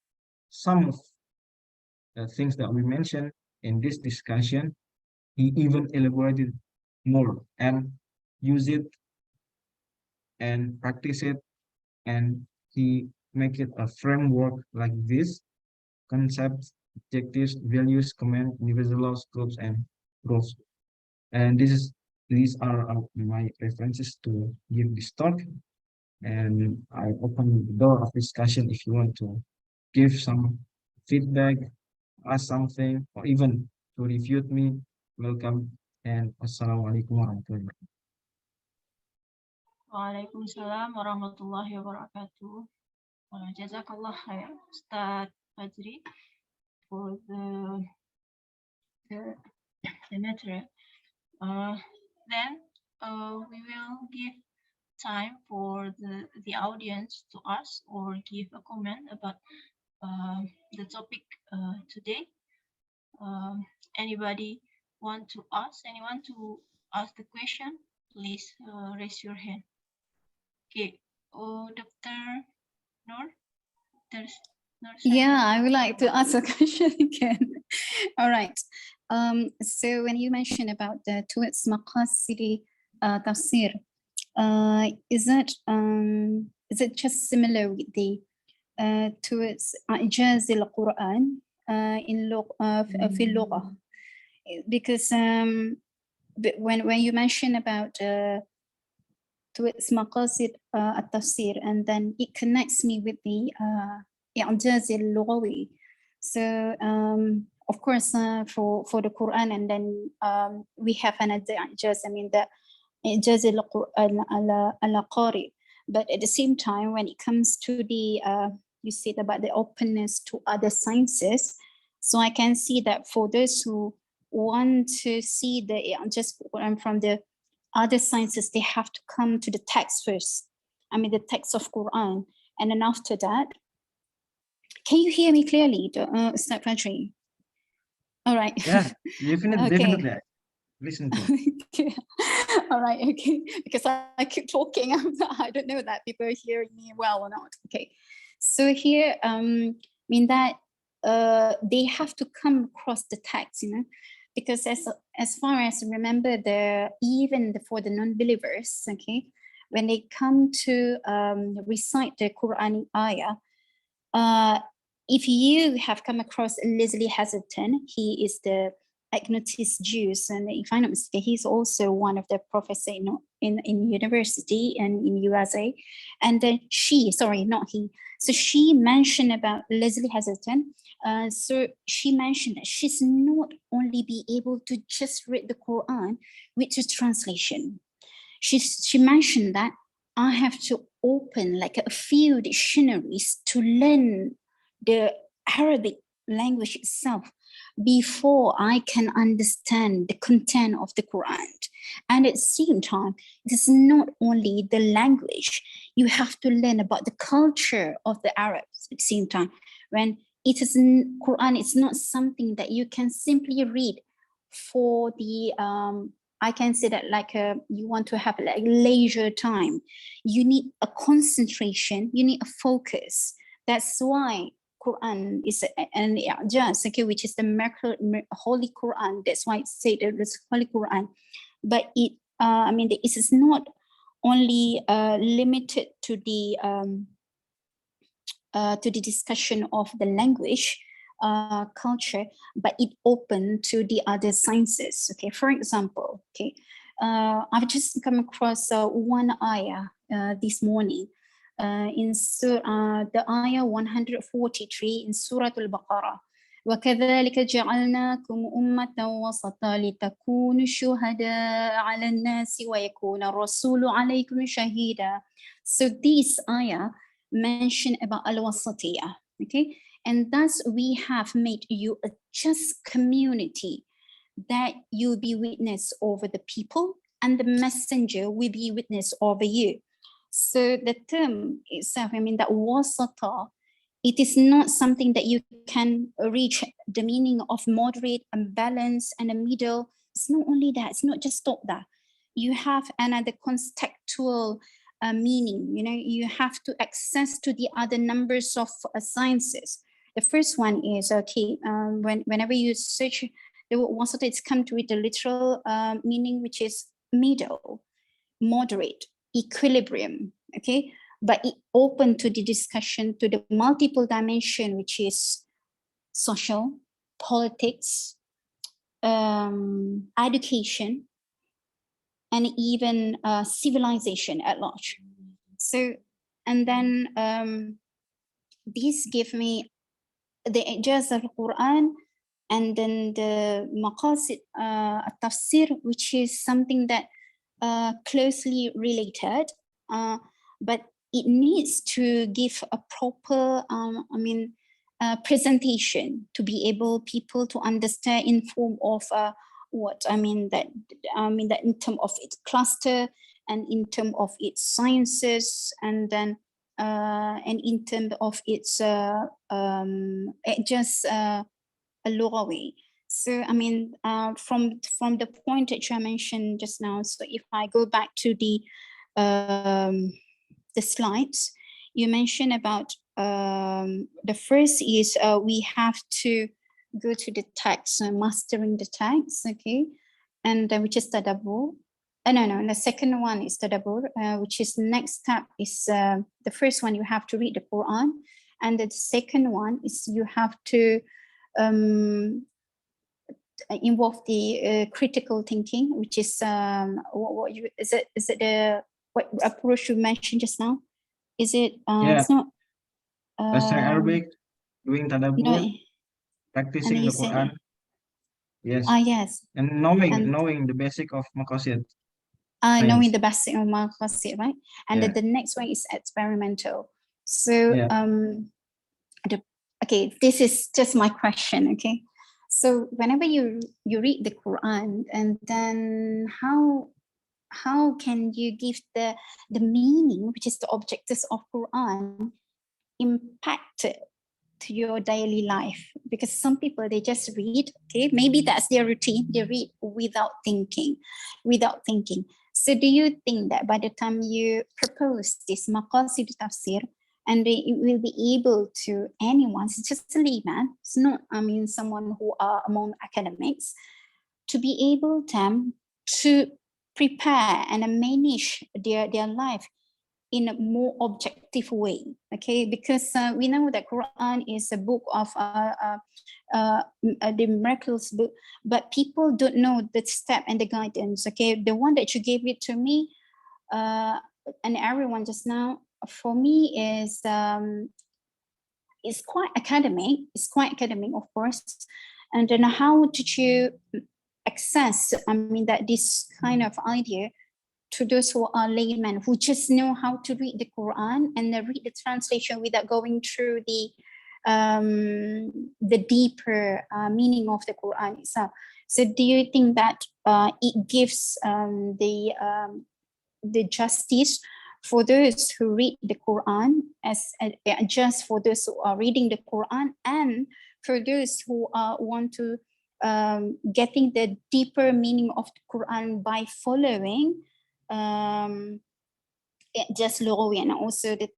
some of the things that we mentioned in this discussion. He even elaborated more and use it and practice it, and he make it a framework like this: concepts, objectives, values, command, universal laws, groups, and rules. And these are my references to give this talk. And I open the door of discussion if you want to give some feedback, ask something, or even to refute me. Welcome, and Wassalamualaikum warahmatullahi wabarakatuh. Waalaikumsalam warahmatullahi wabarakatuh. Jazakallah khair, Ustaz Fajri, for the material. Then we will give time for the audience to ask or give a comment about the topic today. Anybody want to ask? Anyone to ask the question? Please raise your hand. Okay. Oh, Dr. Noor? There's Noor. Yeah, I would like to ask a question again. All right. So when you mentioned about the towards Maqasidi tafsir, is it just similar with the towards إعجاز القرآن in في اللغة? Because when you mention about towards Maqasid التفسير, and then it connects me with the إعجاز اللغوي. So of course for the Quran, and then we have another إعجاز, I mean the إعجاز القرآن على قارئ. But at the same time, when it comes to the you said about the openness to other sciences, so I can see that for those who want to see the just from the other sciences, they have to come to the text first. I mean the text of Quran, and then after that, can you hear me clearly, Ustaz Fajri? All right. Yeah, definitely, Okay. definitely. Listen to. Okay. All right, okay. Because I keep talking, I don't know that people are hearing me well or not. Okay. So here, mean that they have to come across the text, you know, because as far as I remember, even for the non-believers, okay, when they come to recite the Quranic ayah, if you have come across Leslie Hazelton, he is the agnostic Jews, and if I'm not mistaken, he's also one of the professors in university and in USA. And then so she mentioned about Leslie Hazelton. So she mentioned that she's not only be able to just read the Quran with the translation. She mentioned that I have to open like a few dictionaries to learn the Arabic language itself before I can understand the content of the Quran. And at the same time, it is not only the language, you have to learn about the culture of the Arabs at the same time. When it is in Quran, it's not something that you can simply read for the I can say that like you want to have like leisure time. You need a concentration, you need a focus. That's why Quran is an i'jaz, okay, which is the Holy Quran. That's why it's said it is Holy Quran. But it, I mean, it is not only limited to the discussion of the language, culture, but it open to the other sciences. Okay, for example, okay, I've just come across one ayah this morning in the ayah 143 in Surah Al-Baqarah. وكذلك جعلناكم أمة وسطا لتكونوا شهداء على الناس ويكون الرسول عليكم شهيدا. So this ayah mention about al-wasatiyah, okay, and thus we have made you a just community that you'll be witness over the people, and the messenger will be witness over you. So the term itself, I mean that wasata, it is not something that you can reach the meaning of moderate and balance and a middle. It's not only that, it's not just stop that. You have another contextual meaning, you know, you have to access to the other numbers of sciences. The first one is, okay, whenever you search the word wasata, it's come to with the literal meaning, which is middle, moderate, equilibrium, okay? But it open to the discussion to the multiple dimension, which is social, politics, education, and even civilization at large. So, and then these give me the ijaz of Quran, and then the Maqasid tafsir, which is something that closely related, but it needs to give a proper, presentation to be able people to understand in form of that in terms of its cluster, and in terms of its sciences, and then and in terms of its just a lower way. So from the point that you mentioned just now, so if I go back to the slides, you mentioned about the first is we have to go to the text, mastering the text, okay, and which is tadabbur. No, the second one is tadabbur, which is next step is the first one, you have to read the Quran, and the second one is you have to involve the critical thinking, which is what you is it the what approach you mentioned just now? Is it it's not Learning Arabic, doing tadabbur, no, practicing you the said Quran. Yes. yes, And knowing the basic of Maqasid. knowing the basic of Maqasid, right? And Yeah. the next one is experimental. So okay, this is just my question, okay? So whenever you read the Quran, and then how can you give the meaning, which is the objectives of Quran, impact to your daily life? Because some people, they just read, okay, maybe that's their routine, they read without thinking. So do you think that by the time you propose this Maqasid tafsir, and it will be able to anyone, it's just a layman, it's not someone who are among academics, to be able to prepare and manage their life in a more objective way, okay? Because we know that Quran is a book of the miraculous book, but people don't know the step and the guidance, okay? The one that you gave it to me, and everyone just now, for me is quite academic. It's quite academic, of course. And then how did you access, that this kind of idea to those who are laymen, who just know how to read the Quran and read the translation without going through the deeper meaning of the Quran itself? So do you think that it gives the justice for those who read the Quran, as just for those who are reading the Quran, and for those who want to getting the deeper meaning of the Quran by following just Lughawi and also the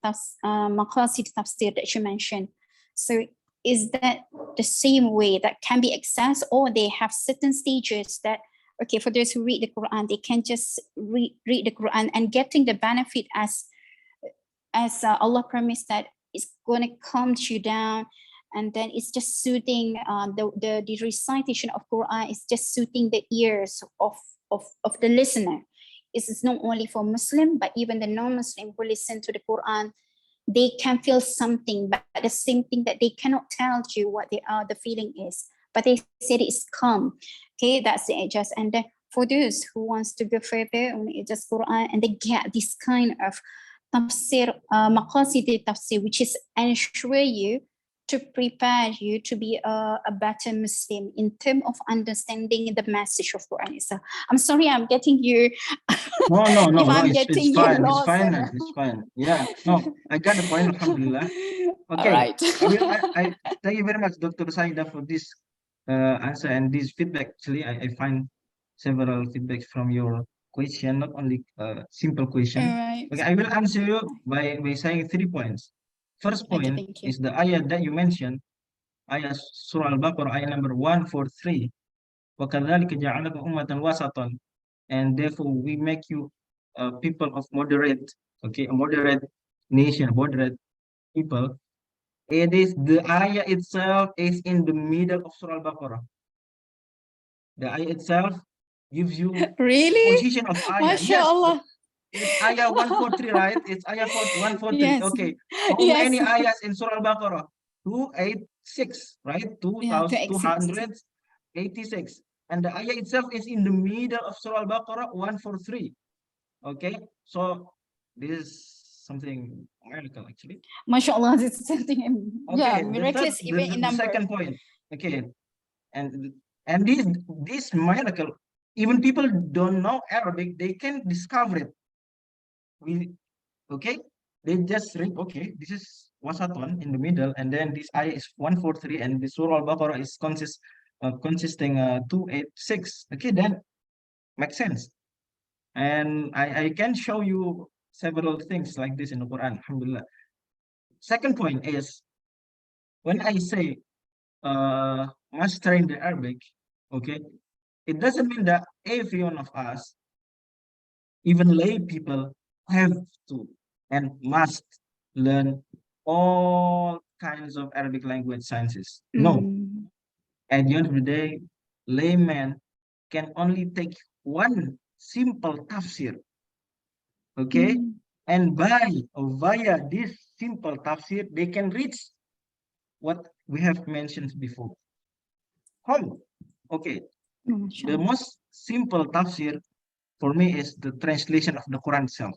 Maqasid tafsir that you mentioned? So is that the same way that can be accessed, or they have certain stages that, okay, for those who read the Quran, they can just read the Quran and getting the benefit as Allah promised that it's going to calm you down, and then it's just soothing the recitation of Quran is just soothing the ears of the listener. It's not only for Muslim, but even the non-Muslim who listen to the Quran, they can feel something, but the same thing that they cannot tell you what the feeling is, but they said it's calm. Okay, that's the adjust. And then for those who wants to go further on just Quran, and they get this kind of tafsir, Maqasidi tafsir, which is ensure you to prepare you to be a better Muslim in terms of understanding the message of Quran. So I'm sorry, I'm getting you. No, Getting it's fine. lost. It's fine. Yeah, no, I got the point. Alhamdulillah. Okay, All right. I thank you very much, Dr. Saida, for this answer and this feedback. Actually, I find several feedbacks from your question, not only simple question. All right. Okay, I will answer you by saying 3 points. First point thank you. is the ayat that you mentioned, ayat Surah Al-Baqarah, ayat number 143. وَكَذَلِكَ جَعَلَكُمْ أُمَّةً وَسَطًا, and therefore we make you people of moderate, okay, a moderate nation, moderate people. It is the ayah itself is in the middle of Surah Al-Baqarah. The ayah itself gives you Really? position of ayah. Yes, MashaAllah. it's ayah 143, right? It's ayah 143. Yes. Okay. How Yes. many ayahs in Surah Al-Baqarah? 286, right? 2286. And the ayah itself is in the middle of Surah Al-Baqarah 143. Okay. So this is something miracle, actually. MashaAllah, this is something, Okay, miraculous even in the number. second point. Okay. And And this miracle, even people don't know Arabic, they can discover it. Okay, they just read, okay, this is wasaton in the middle, and then this ayah is 143, and the Surah Al-Baqarah is consisting 286. Okay, then makes sense. And I can show you several things like this in the Quran, alhamdulillah. Second point is, when I say mastering the Arabic, okay, it doesn't mean that every one of us, even lay people, have to and must learn all kinds of Arabic language sciences. No, at the end of the day, layman can only take one simple tafsir, okay? And via this simple tafsir, they can reach what we have mentioned before. How? Okay, the most simple tafsir for me is the translation of the Quran itself.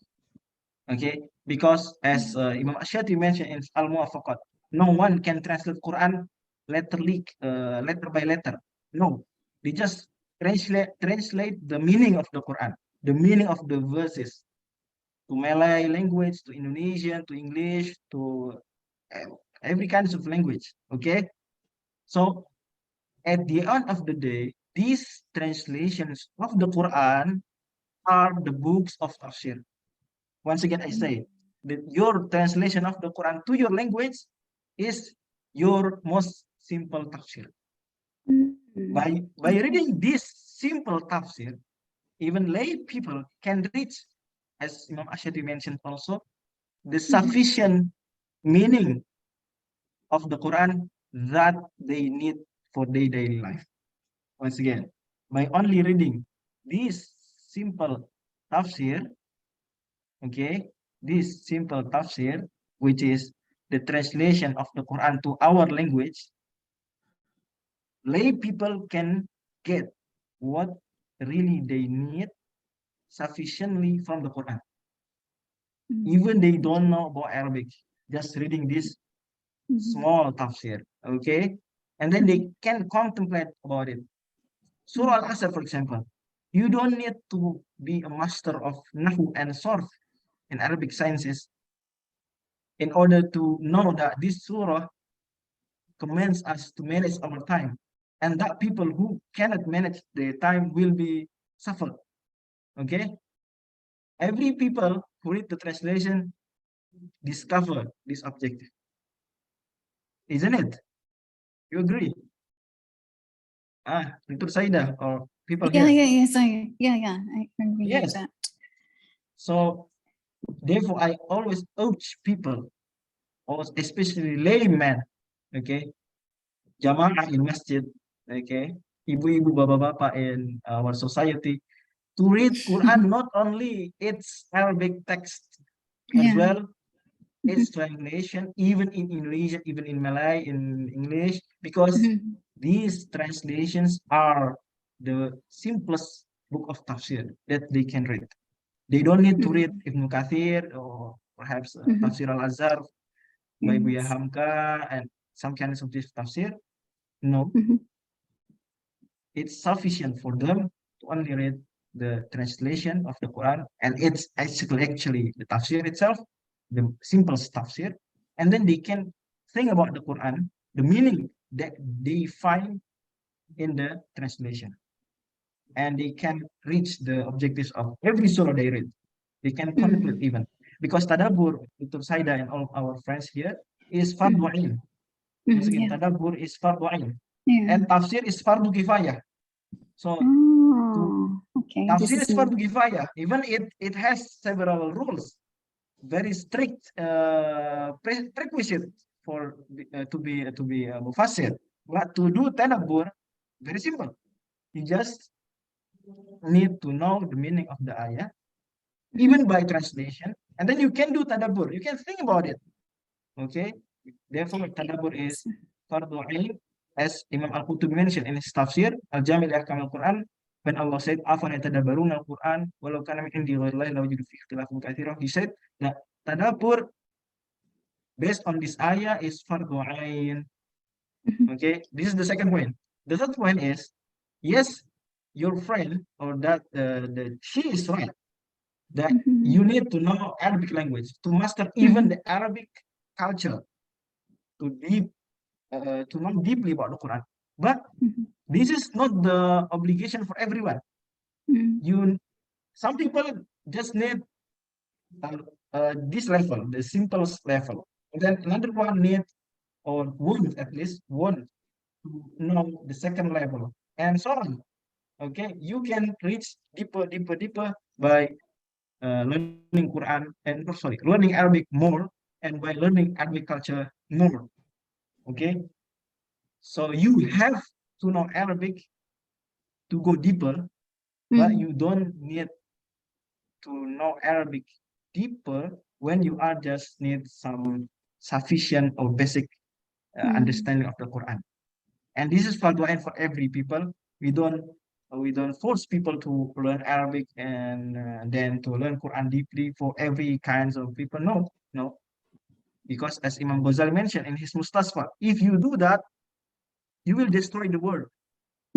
Okay, because as Imam Ashati mentioned in Al-Muwafaqat, no one can translate Quran letter by letter. No, they just translate the meaning of the Quran, the meaning of the verses, to Malay language, to Indonesian, to English, to every kinds of language. Okay, so at the end of the day, these translations of the Quran are the books of tafsir. Once again, I say that your translation of the Quran to your language is your most simple tafsir. By reading this simple tafsir, even lay people can reach, as Imam Ashadi mentioned also, the sufficient meaning of the Quran that they need for their daily life. Once again, by only reading this simple tafsir, okay, this simple tafsir, which is the translation of the Quran to our language, lay people can get what really they need sufficiently from the Quran. Even they don't know about Arabic, just reading this small tafsir, okay? And then they can contemplate about it. Surah Al-Asr, for example, you don't need to be a master of Nahu and Sarf in Arabic sciences in order to know that this surah commands us to manage our time, and that people who cannot manage their time will be suffered. Okay, every people who read the translation discover this objective, isn't it? You agree? Dr. Saida or people Yeah, here? I agree Yes. with that. So therefore, I always urge people, especially laymen, okay, jamaah in masjid, okay, ibu-ibu, bapak-bapak in our society, to read Quran not only its Arabic text as well, its translation, even in Indonesian, even in Malay, in English, because these translations are the simplest book of tafsir that they can read. They don't need to read Ibn Kathir or perhaps Tafsir al-Azhar by Buya Hamka and some kinds of this tafsir. No, it's sufficient for them to only read the translation of the Quran, and it's actually the tafsir itself, the simple tafsir, and then they can think about the Quran, the meaning that they find in the translation, and they can reach the objectives of every surah they read. They can contemplate even, because tadabbur, Dr. Saida and all our friends here, is fardu ain. Once again, tadabbur is fardu ain, and tafsir is fardu kifayah. So tafsir is fardu kifayah. Even it has several rules, very strict prerequisite for to be mufassir. But to do tadabbur, very simple. You just need to know the meaning of the ayah, even by translation, and then you can do tadabbur. You can think about it. Okay. Therefore, tadabbur is fardu ain, as Imam Al-Qurtubi mentioned in his tafsir, Al-Jami' li Ahkam Al-Quran, when Allah said, "Afala yatadabbaruna al-Quran, walau kana min indi ghayrillahi lawajidu fihi ikhtilafan katsiran." He said that tadabbur based on this ayah is fardu ain. Okay, this is the second point. The third point is Yes, your friend or that she is right that Mhm. you need to know Arabic language to master even the Arabic culture to deep to know deeply about the Quran. But Mhm. this is not the obligation for everyone. Mhm. You some people just need uh, this level, the simplest level, and then another one need or would at least want to know the second level, and so on. Okay, you can reach deeper, deeper, deeper by learning Quran and oh, sorry, learning Arabic more, and by learning Arabic culture more. Okay, so you have to know Arabic to go deeper, but Mhm. you don't need to know Arabic deeper when you are just need some sufficient or basic Mhm. understanding of the Quran. And this is fardu ain for every people. We don't force people to learn Arabic and then to learn Quran deeply for every kinds of people. No, no, because as Imam Ghazali mentioned in his Mustasfa, if you do that, you will destroy the world.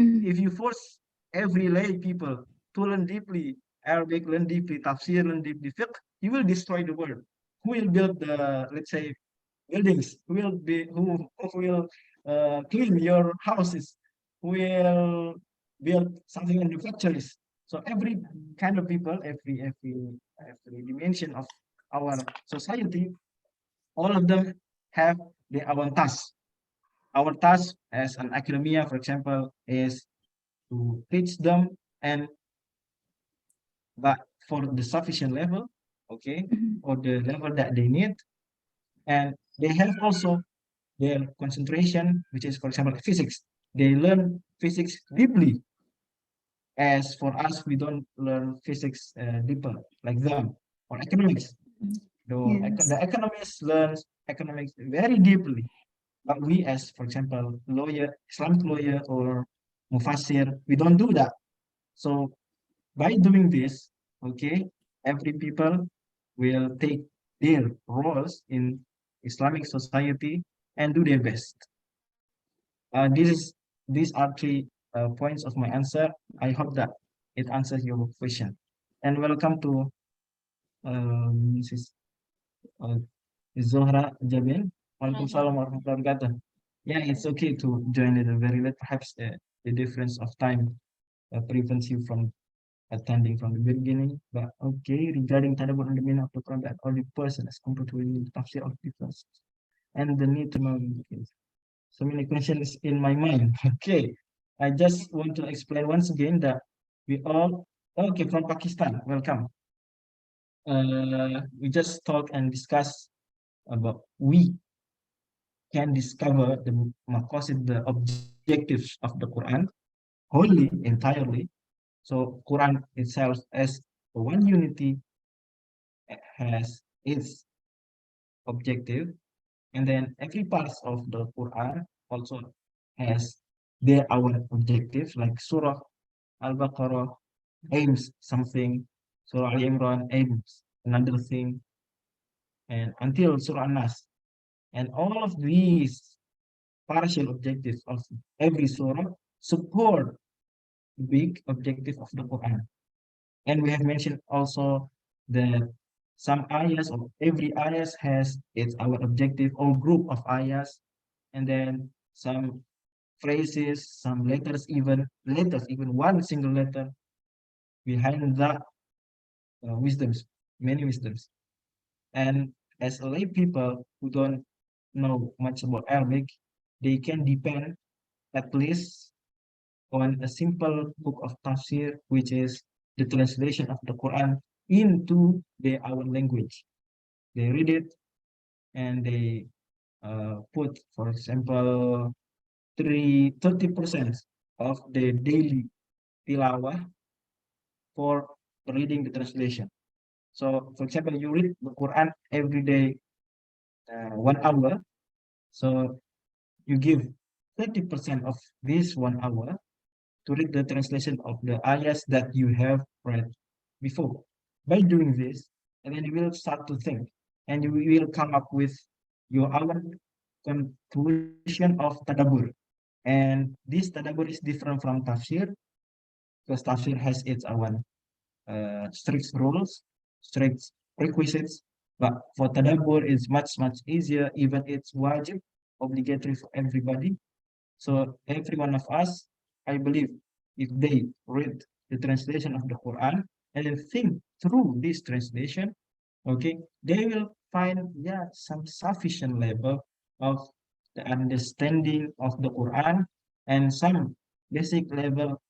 Mhm. If you force every lay people to learn deeply Arabic, learn deeply tafsir, learn deeply fiqh, you will destroy the world. Who will build the, let's say, buildings? Who will clean your houses? Who will build something in the factories? So every kind of people, every dimension of our society, all of them have their own tasks. Our task as an academia, for example, is to teach them and but for the sufficient level, okay, Mhm. or the level that they need, and they have also their concentration, which is for example physics. They learn physics deeply. As for us, we don't learn physics deeper like them or economics. Though Yes. the economists learns economics very deeply, but we, as for example, lawyer, Islamic lawyer or mufassir, we don't do that. So by doing this, okay, every people will take their roles in Islamic society and do their best. This is these are three points of my answer. I hope that it answers your question. And welcome to Mrs. Uh, Zohra Jabin. Waalaikumsalam warahmatullahi wabarakatuh. Yeah, it's okay to join it very late. Perhaps the difference of time prevents you from attending from the beginning. But okay, regarding tadabbur on the meaning of the Quran that only person as compared to the tafsir of difference and the need to know so many questions in my mind. Okay, I just want to explain once again that we all okay from Pakistan. Welcome. We just talk and discuss about we can discover the maqasid, the objectives of the Quran wholly, entirely. So Quran itself as one unity has its objective, and then every part of the Quran also has their own objectives. Like Surah Al-Baqarah aims something, Surah Al-Imran aims another thing, and until Surah An-Nas. And all of these partial objectives of every surah support the big objective of the Quran. And we have mentioned also that some ayahs of every ayahs has its our objective or group of ayahs, and then some phrases, some letters, even one single letter behind that wisdoms, many wisdoms. And as a lay people who don't know much about Arabic, they can depend at least on a simple book of tafsir, which is the translation of the Quran into their own language. They read it and they put, for example, 30% of the daily tilawah for reading the translation. So, for example, you read the Quran every day, 1 hour. So you give 30% of this 1 hour to read the translation of the ayahs that you have read before. By doing this, and then you will start to think, and you will come up with your own conclusion of tadabbur. And this tadabbur is different from tafsir, because tafsir has its own strict rules, strict requisites. But for tadabbur, it's much easier. Even it's wajib, obligatory for everybody. So every one of us, I believe, if they read the translation of the Quran and then think through this translation, okay, they will find, yeah, some sufficient level of the understanding of the Quran and some basic level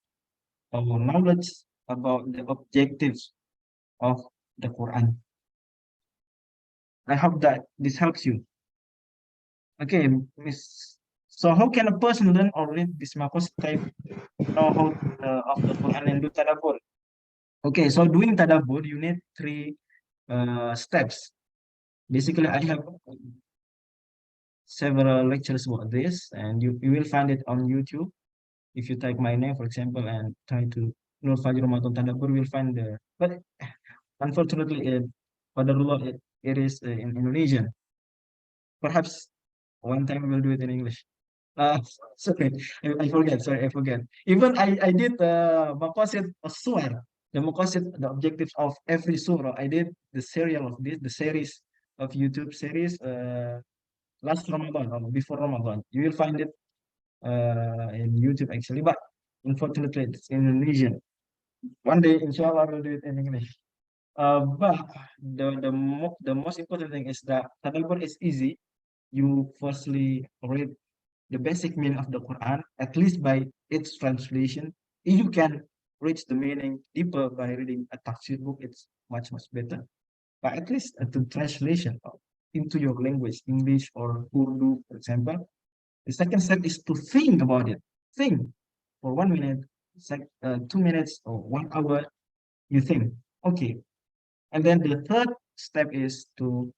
of knowledge about the objectives of the Quran. I hope that this helps you. Okay, Miss. So how can a person learn or read this Maqasid type know how of the Quran and do tadabbur? Okay, so doing tadabbur, you need three steps. Basically, I have several lectures about this, and you will find it on YouTube. If you type my name, for example, and try to know Fajri Romadhon tadabbur, you will find the. But unfortunately, it is in Indonesian. Perhaps one time we'll do it in English. Sorry, I forget. Sorry, I forget. Even I did Maqasid Surah, the Maqasid, the objectives of every surah. I did the serial of this, the series of YouTube series last Ramadan or before Ramadan. You will find it in YouTube actually, but unfortunately it's in Indonesian. One day, inshallah, we'll do it in English. But the most important thing is that tadabbur is easy. You firstly read the basic meaning of the Quran, at least by its translation. If you can reach the meaning deeper by reading a tafsir book, it's much better. But at least the translation into your language, English or Urdu, for example. The second step is to think about it. Think for 1 minute, 2 minutes, or 1 hour. You think, okay. And then the third step is to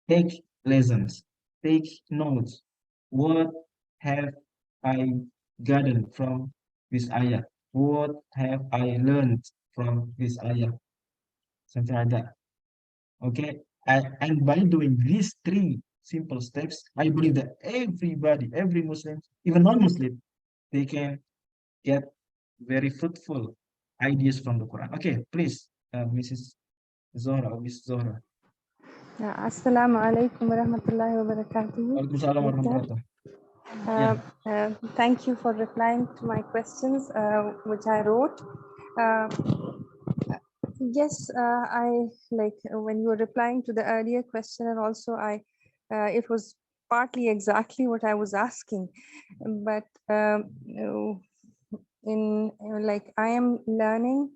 take lessons, take notes. What have I gathered from this ayah? What have I learned from this ayah? Something like that. Okay. And by doing these three simple steps, I believe that everybody, every Muslim, even non-Muslim, they can get very fruitful ideas from the Quran. Okay, please, Mrs. Zohra or Miss Zohra. Assalamu alaikum wa rahmatullahi wa barakatuhu. Waalaikumsalam warahmatullahi wabarakatuh. Thank you for replying to my questions, which I wrote. Yes, I like when you were replying to the earlier question, and also it was partly exactly what I was asking, but like I am learning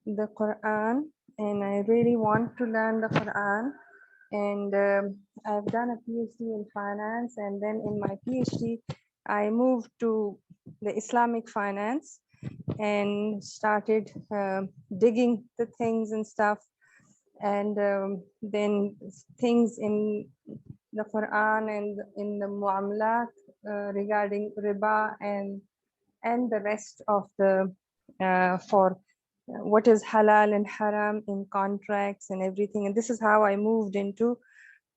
the Quran, and I really want to learn the Quran, and I've done a PhD in finance, and then in my PhD, I moved to the Islamic finance and started digging the things and stuff, and then things in the Quran and in the muamalat regarding riba and the rest of the for what is halal and haram in contracts and everything. And this is how I moved into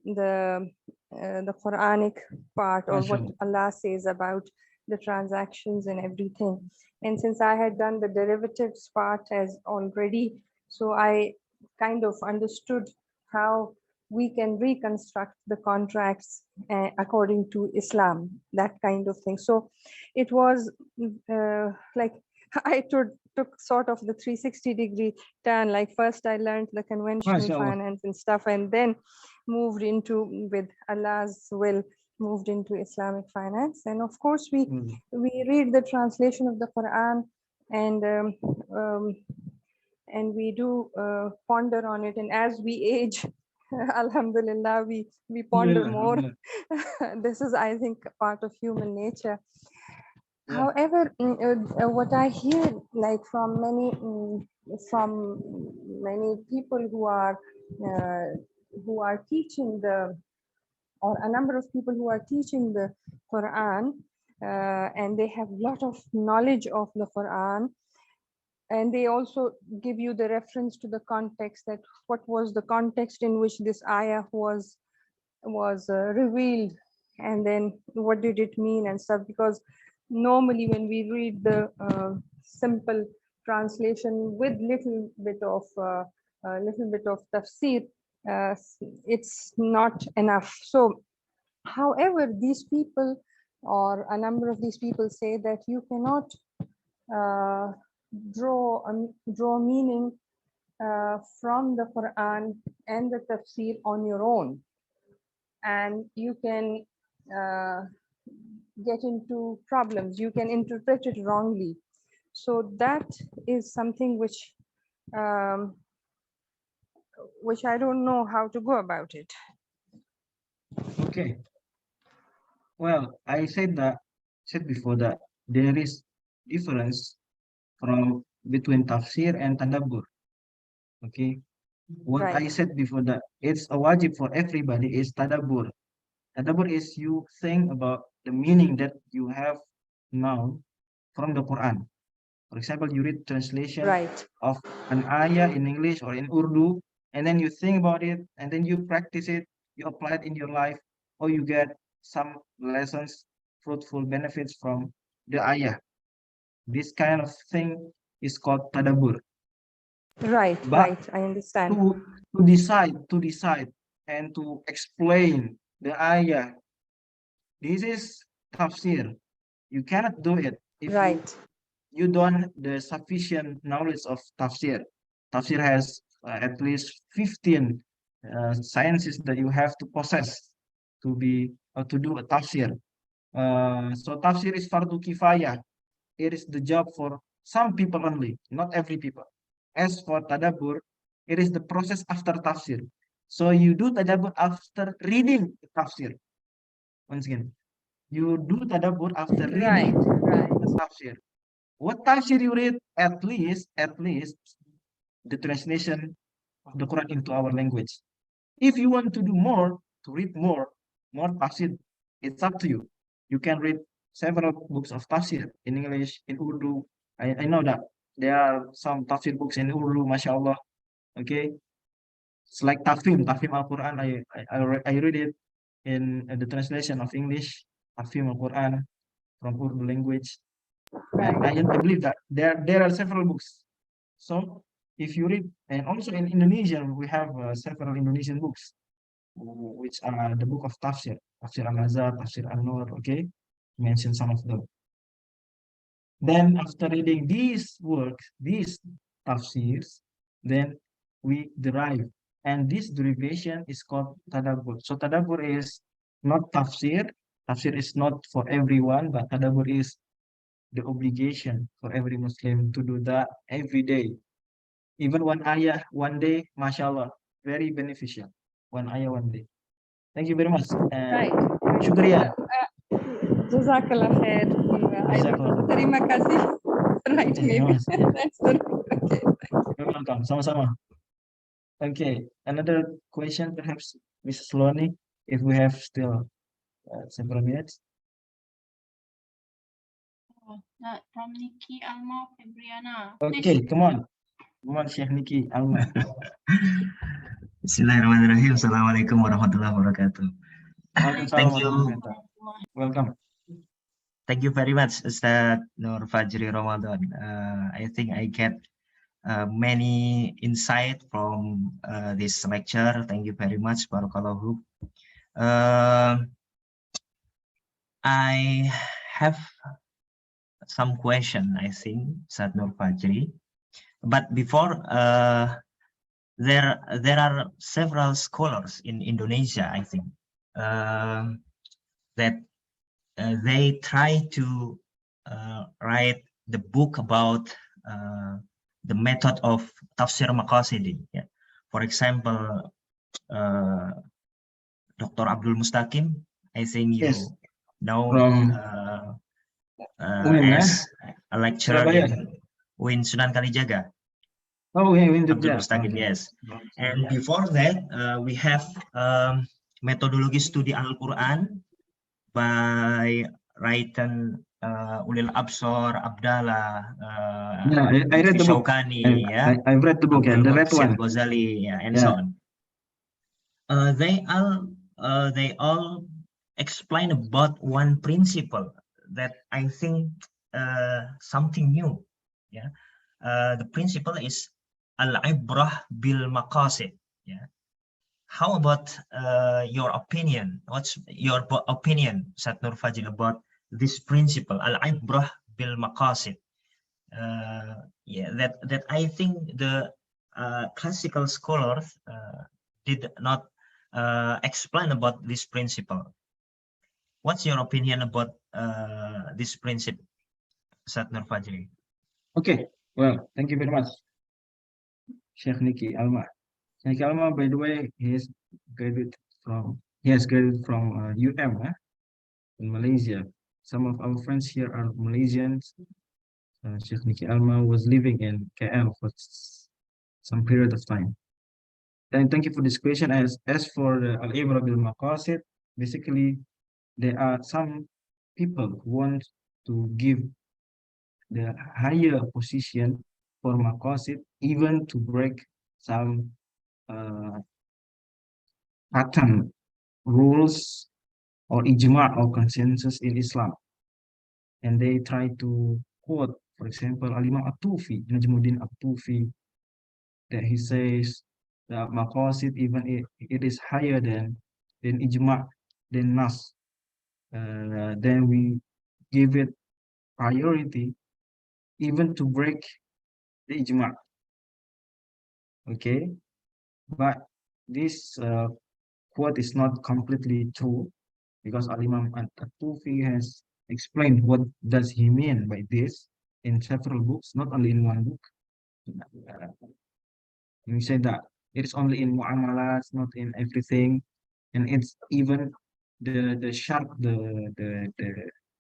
the Quranic part, or what Allah says about the transactions and everything. And since I had done the derivatives part as already, so I kind of understood how we can reconstruct the contracts according to Islam, that kind of thing. So it was like I took sort of the 360-degree turn. Like first I learned the conventional finance and stuff, and then moved into, with Allah's will, moved into Islamic finance. And of course we read the translation of the Quran, and we do ponder on it. And as we age, alhamdulillah, we ponder more. This is, I think, part of human nature. However, what I hear, like from many people who are teaching or a number of people who are teaching the Quran, and they have a lot of knowledge of the Quran, and they also give you the reference to the context, that what was the context in which this ayah was revealed, and then what did it mean and stuff. Because normally when we read the simple translation with little bit of tafsir, it's not enough. So however, these people or a number of these people say that you cannot draw meaning from the Quran and the tafsir on your own, and you can get into problems. You can interpret it wrongly. So that is something which I don't know how to go about it. Okay. Well, I said before that there is difference from between tafsir and tadabbur. Okay. What I Right. said before that it's a wajib for everybody is tadabbur. Tadabbur is you think about the meaning that you have now from the Quran. For example, you read translation Right. of an ayah in English or in Urdu, and then you think about it, and then you practice it, you apply it in your life, or you get some lessons, fruitful benefits from the ayah. This kind of thing is called tadabbur. Right. But Right. I understand. to decide and to explain the ayah, this is tafsir. You cannot do it if Right. you don't have the sufficient knowledge of tafsir. Tafsir has at least 15 sciences that you have to possess to be to do a tafsir. So tafsir is fardu kifayah. It is the job for some people only, not every people. As for tadabbur, it is the process after tafsir. So you do tadabbur after reading the tafsir. Once again, you do tadabbur after reading the tafsir. What tafsir you read? At least the translation of the Quran into our language. If you want to do more, to read more tafsir, it's up to you. You can read several books of tafsir in English, in Urdu. I know that there are some tafsir books in Urdu, mashallah. Okay, it's like tafim Al-Quran. I read it in the translation of English, tafim Al-Quran from Urdu language. And I believe that there are several books. So if you read, and also in Indonesian, we have several Indonesian books, which are the book of Tafsir, Tafsir Al-Azhar, Tafsir Al-Nur, okay? Mention some of them. Then after reading these works, these tafsirs, then we derive. And this derivation is called tadabbur. So tadabbur is not tafsir. Tafsir is not for everyone, but tadabbur is the obligation for every Muslim to do that every day. Even one ayah, one day, mashallah, very beneficial. One ayah, one day. Thank you very much. Right. Shukriya. Jazakallah khair. Terima kasih. Right. Maybe. That's the okay. You're welcome. Sama-sama. Okay. Another question, perhaps, Mrs. Loni, if we have still several minutes. That from Nikki Alma Febriana. Okay, come on. Come on, Sheikh Nikki Alma. Bismillahirrahmanirrahim. Assalamualaikum warahmatullahi wabarakatuh. Thank you. Welcome. Thank you very much, Ustaz Nur Fajri Romadhon. I think I get many insight from this lecture. Thank you very much, Barakallahu. I have some question, I think, Ustaz Nur Fajri. But before, there are several scholars in Indonesia, I think, that they try to write the book about the method of tafsir Maqasidi. Yeah. For example, Dr. Abdul Mustaqim, I think you know as a lecturer in Win Sunan Kalijaga. Oh, yeah, Abdul Mustaqim, yes. And before that, we have methodology study Al-Quran by written Ulil Absor, Abdallah, I read the book. I've read the book, the red one. Ghazali, and so on. They all explain about one principle, I think something new. Yeah, the principle is al-ibrah bil maqasid. Yeah. How about your opinion? What's your opinion, Ustaz Nur Fajri, about this principle, al-ibrah bil maqasid? Yeah, that I think the classical scholars did not explain about this principle. What's your opinion about this principle, Ustaz Nur Fajri? Okay, well, thank you very much, Sheikh Niki Alma. Sheikh Alma, by the way, he has graduated from UM in Malaysia. Some of our friends here are Malaysians. Sheikh Niki Alma was living in KL for some period of time. And thank you for this question. As for the Al-Ibra bil Maqasid, basically there are some people who want to give the higher position for Maqasid, even to break some pattern rules or ijma or consensus in Islam. And they try to quote, for example, Al-Imam At-Tufi, Najmuddin At-Tufi, that he says that Maqasid, even it is higher than ijma, than nas, then we give it priority even to break the ijma. Okay, but this quote is not completely true, because Al-Imam At-Tufi has explained what does he mean by this in several books, not only in one book. You say that it is only in mu'amalat, not in everything, and it's even the sharp the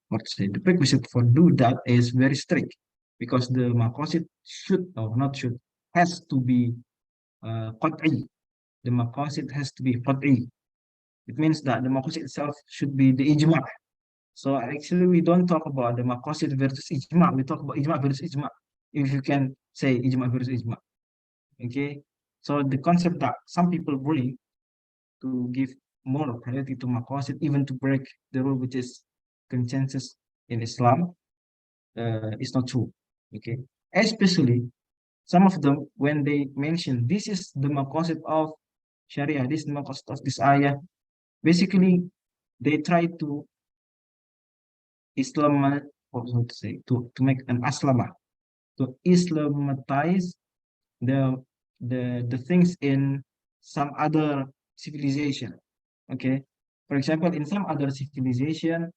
what to say, the prerequisite for do that is very strict, because the maqasid should, or not should, has to be qat'i. The maqasid has to be qat'i. It means that the maqasid itself should be the ijma. So actually we don't talk about the maqasid versus ijma, we talk about ijma versus ijma, if you can say ijma versus ijma. Okay, so the concept that some people bring to give more priority to maqasid, even to break the rule which is consensus in Islam, is not true. Okay, especially some of them, when they mention this is the maqasid of Sharia, this is the maqasid of this ayah, basically they try to Islam, or so to say, to make an aslama, to Islamatize the the things in some other civilization. Okay, for example, in some other civilization,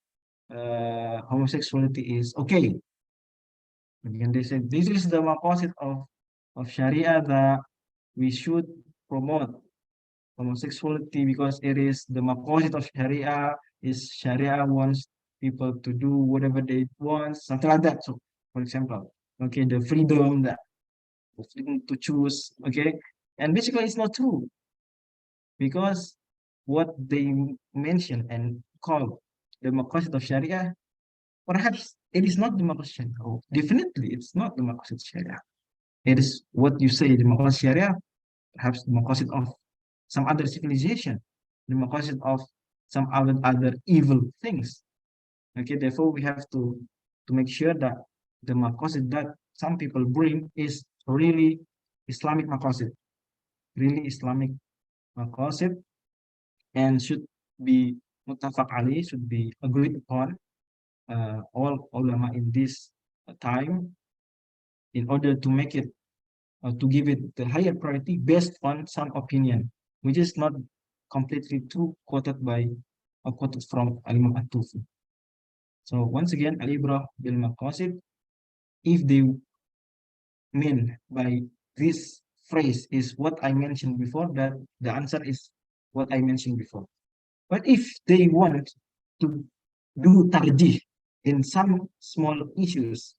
homosexuality is okay, and they said this is the maqasid of Sharia, that we should promote homosexuality because it is the maqasid of Sharia, is Sharia wants people to do whatever they want, something like that. So for example, okay, the freedom to choose, okay, and basically it's not true, because what they mention and call the maqasid of Sharia, perhaps it is not the maqasid Sharia. Oh, definitely it's not the maqasid Sharia. It is what you say the maqasid Sharia, perhaps the maqasid of some other civilization, the maqasid of some other evil things. Okay, therefore we have to make sure that the maqasid that some people bring is really Islamic maqasid, really Islamic maqasid, and should be muttafaq alayh, should be agreed upon all ulama in this time, in order to make it, to give it the higher priority based on some opinion, which is not completely true, quoted by or quoted from Imam At-Tufi. So once again, al-ibra bil maqasid, if they mean by this phrase is what I mentioned before, that the answer is what I mentioned before. But if they want to do tarjih in some small issues,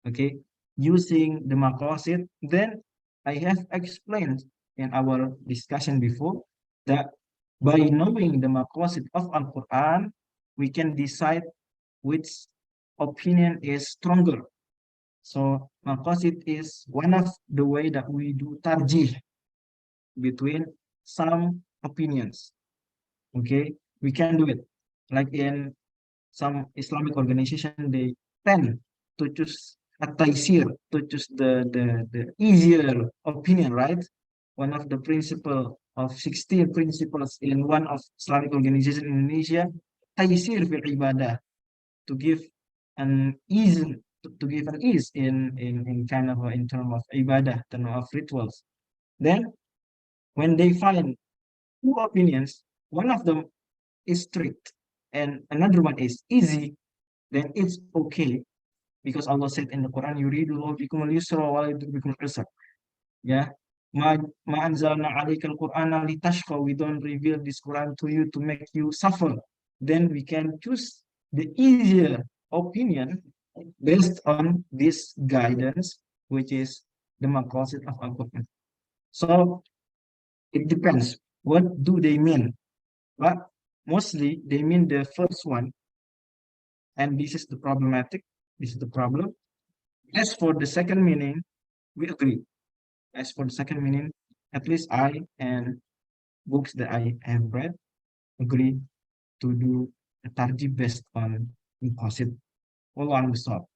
okay, using the maqasid, then I have explained in our discussion before that by knowing the maqasid of Al-Quran, we can decide which opinion is stronger. So maqasid is one of the way that we do tarjih between some opinions. Okay, we can do it like in some Islamic organization, they tend to choose a taysir, to choose the easier opinion, right? One of the principle of 16 principles in one of Islamic organization in Indonesia, taysir fil ibadah, to give an ease, to give an ease in kind of in term of ibadah, term of rituals. Then when they find two opinions, one of them is strict and another one is easy, then it's okay, because Allah said in the Quran, yuridullahu bikumul yusra wa la yuridu bikumul usra. Yeah. Ma anzalna alaikal Qur'ana litashqa. We don't reveal this Quran to you to make you suffer. Then we can choose the easier opinion based on this guidance, which is the Maqasid of Al-Quran. So it depends. What do they mean? But mostly they mean the first one, and this is the problematic. This is the problem. As for the second meaning, we agree. As for the second meaning, at least I and books that I have read agree to do a tarjih based on Maqasid. All on the stop.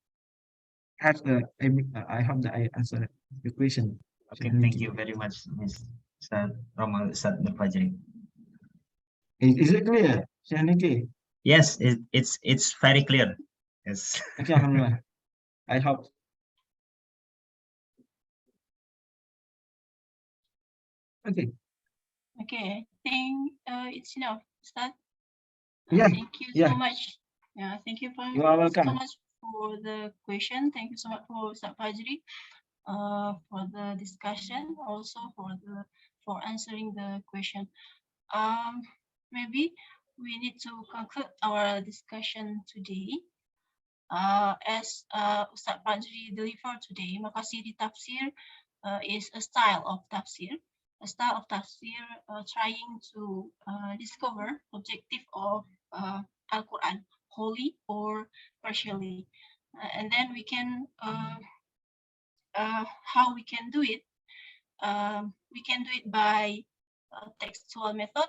I hope that I answered the question. Okay, thank you very much, Mr. Romal Ustad Nur Fajri. Is it clear, Shahniki? Yes, it's very clear. Yes. Okay, alhamdulillah. I hope. Okay. Okay, I think it's enough. Start. Yeah. Thank you yeah. so much. Yeah, thank you You are so welcome. much for the question. Thank you so much for Ustad Fajri, for the discussion, also for answering the question. Maybe we need to conclude our discussion today. As Ustad Fajri delivered today, Maqasidi tafsir is a style of tafsir. A style of tafsir trying to discover objective of Al-Quran, wholly or partially. And then we can, how we can do it? We can do it by textual method,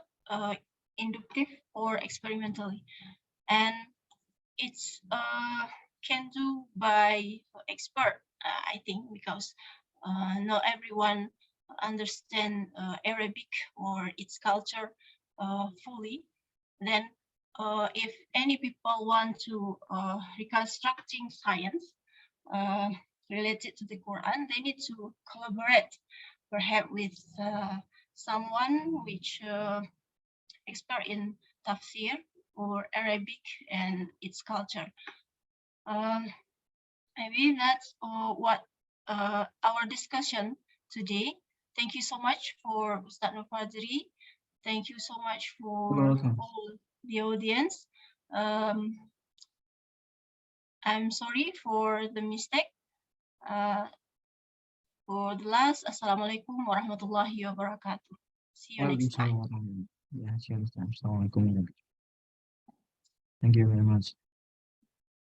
inductive or experimentally. And it's can do by expert, I think, because not everyone understand Arabic or its culture fully. Then if any people want to reconstructing science related to the Quran, they need to collaborate perhaps with someone which expert in tafsir or Arabic and its culture. Maybe that's what our discussion today. Thank you so much for Ustad Nur Fajri. Thank you so much for all the audience. I'm sorry for the mistake. For the last, Assalamualaikum warahmatullahi wabarakatuh. See you next time. Yeah, Assalamualaikum. Thank you very much.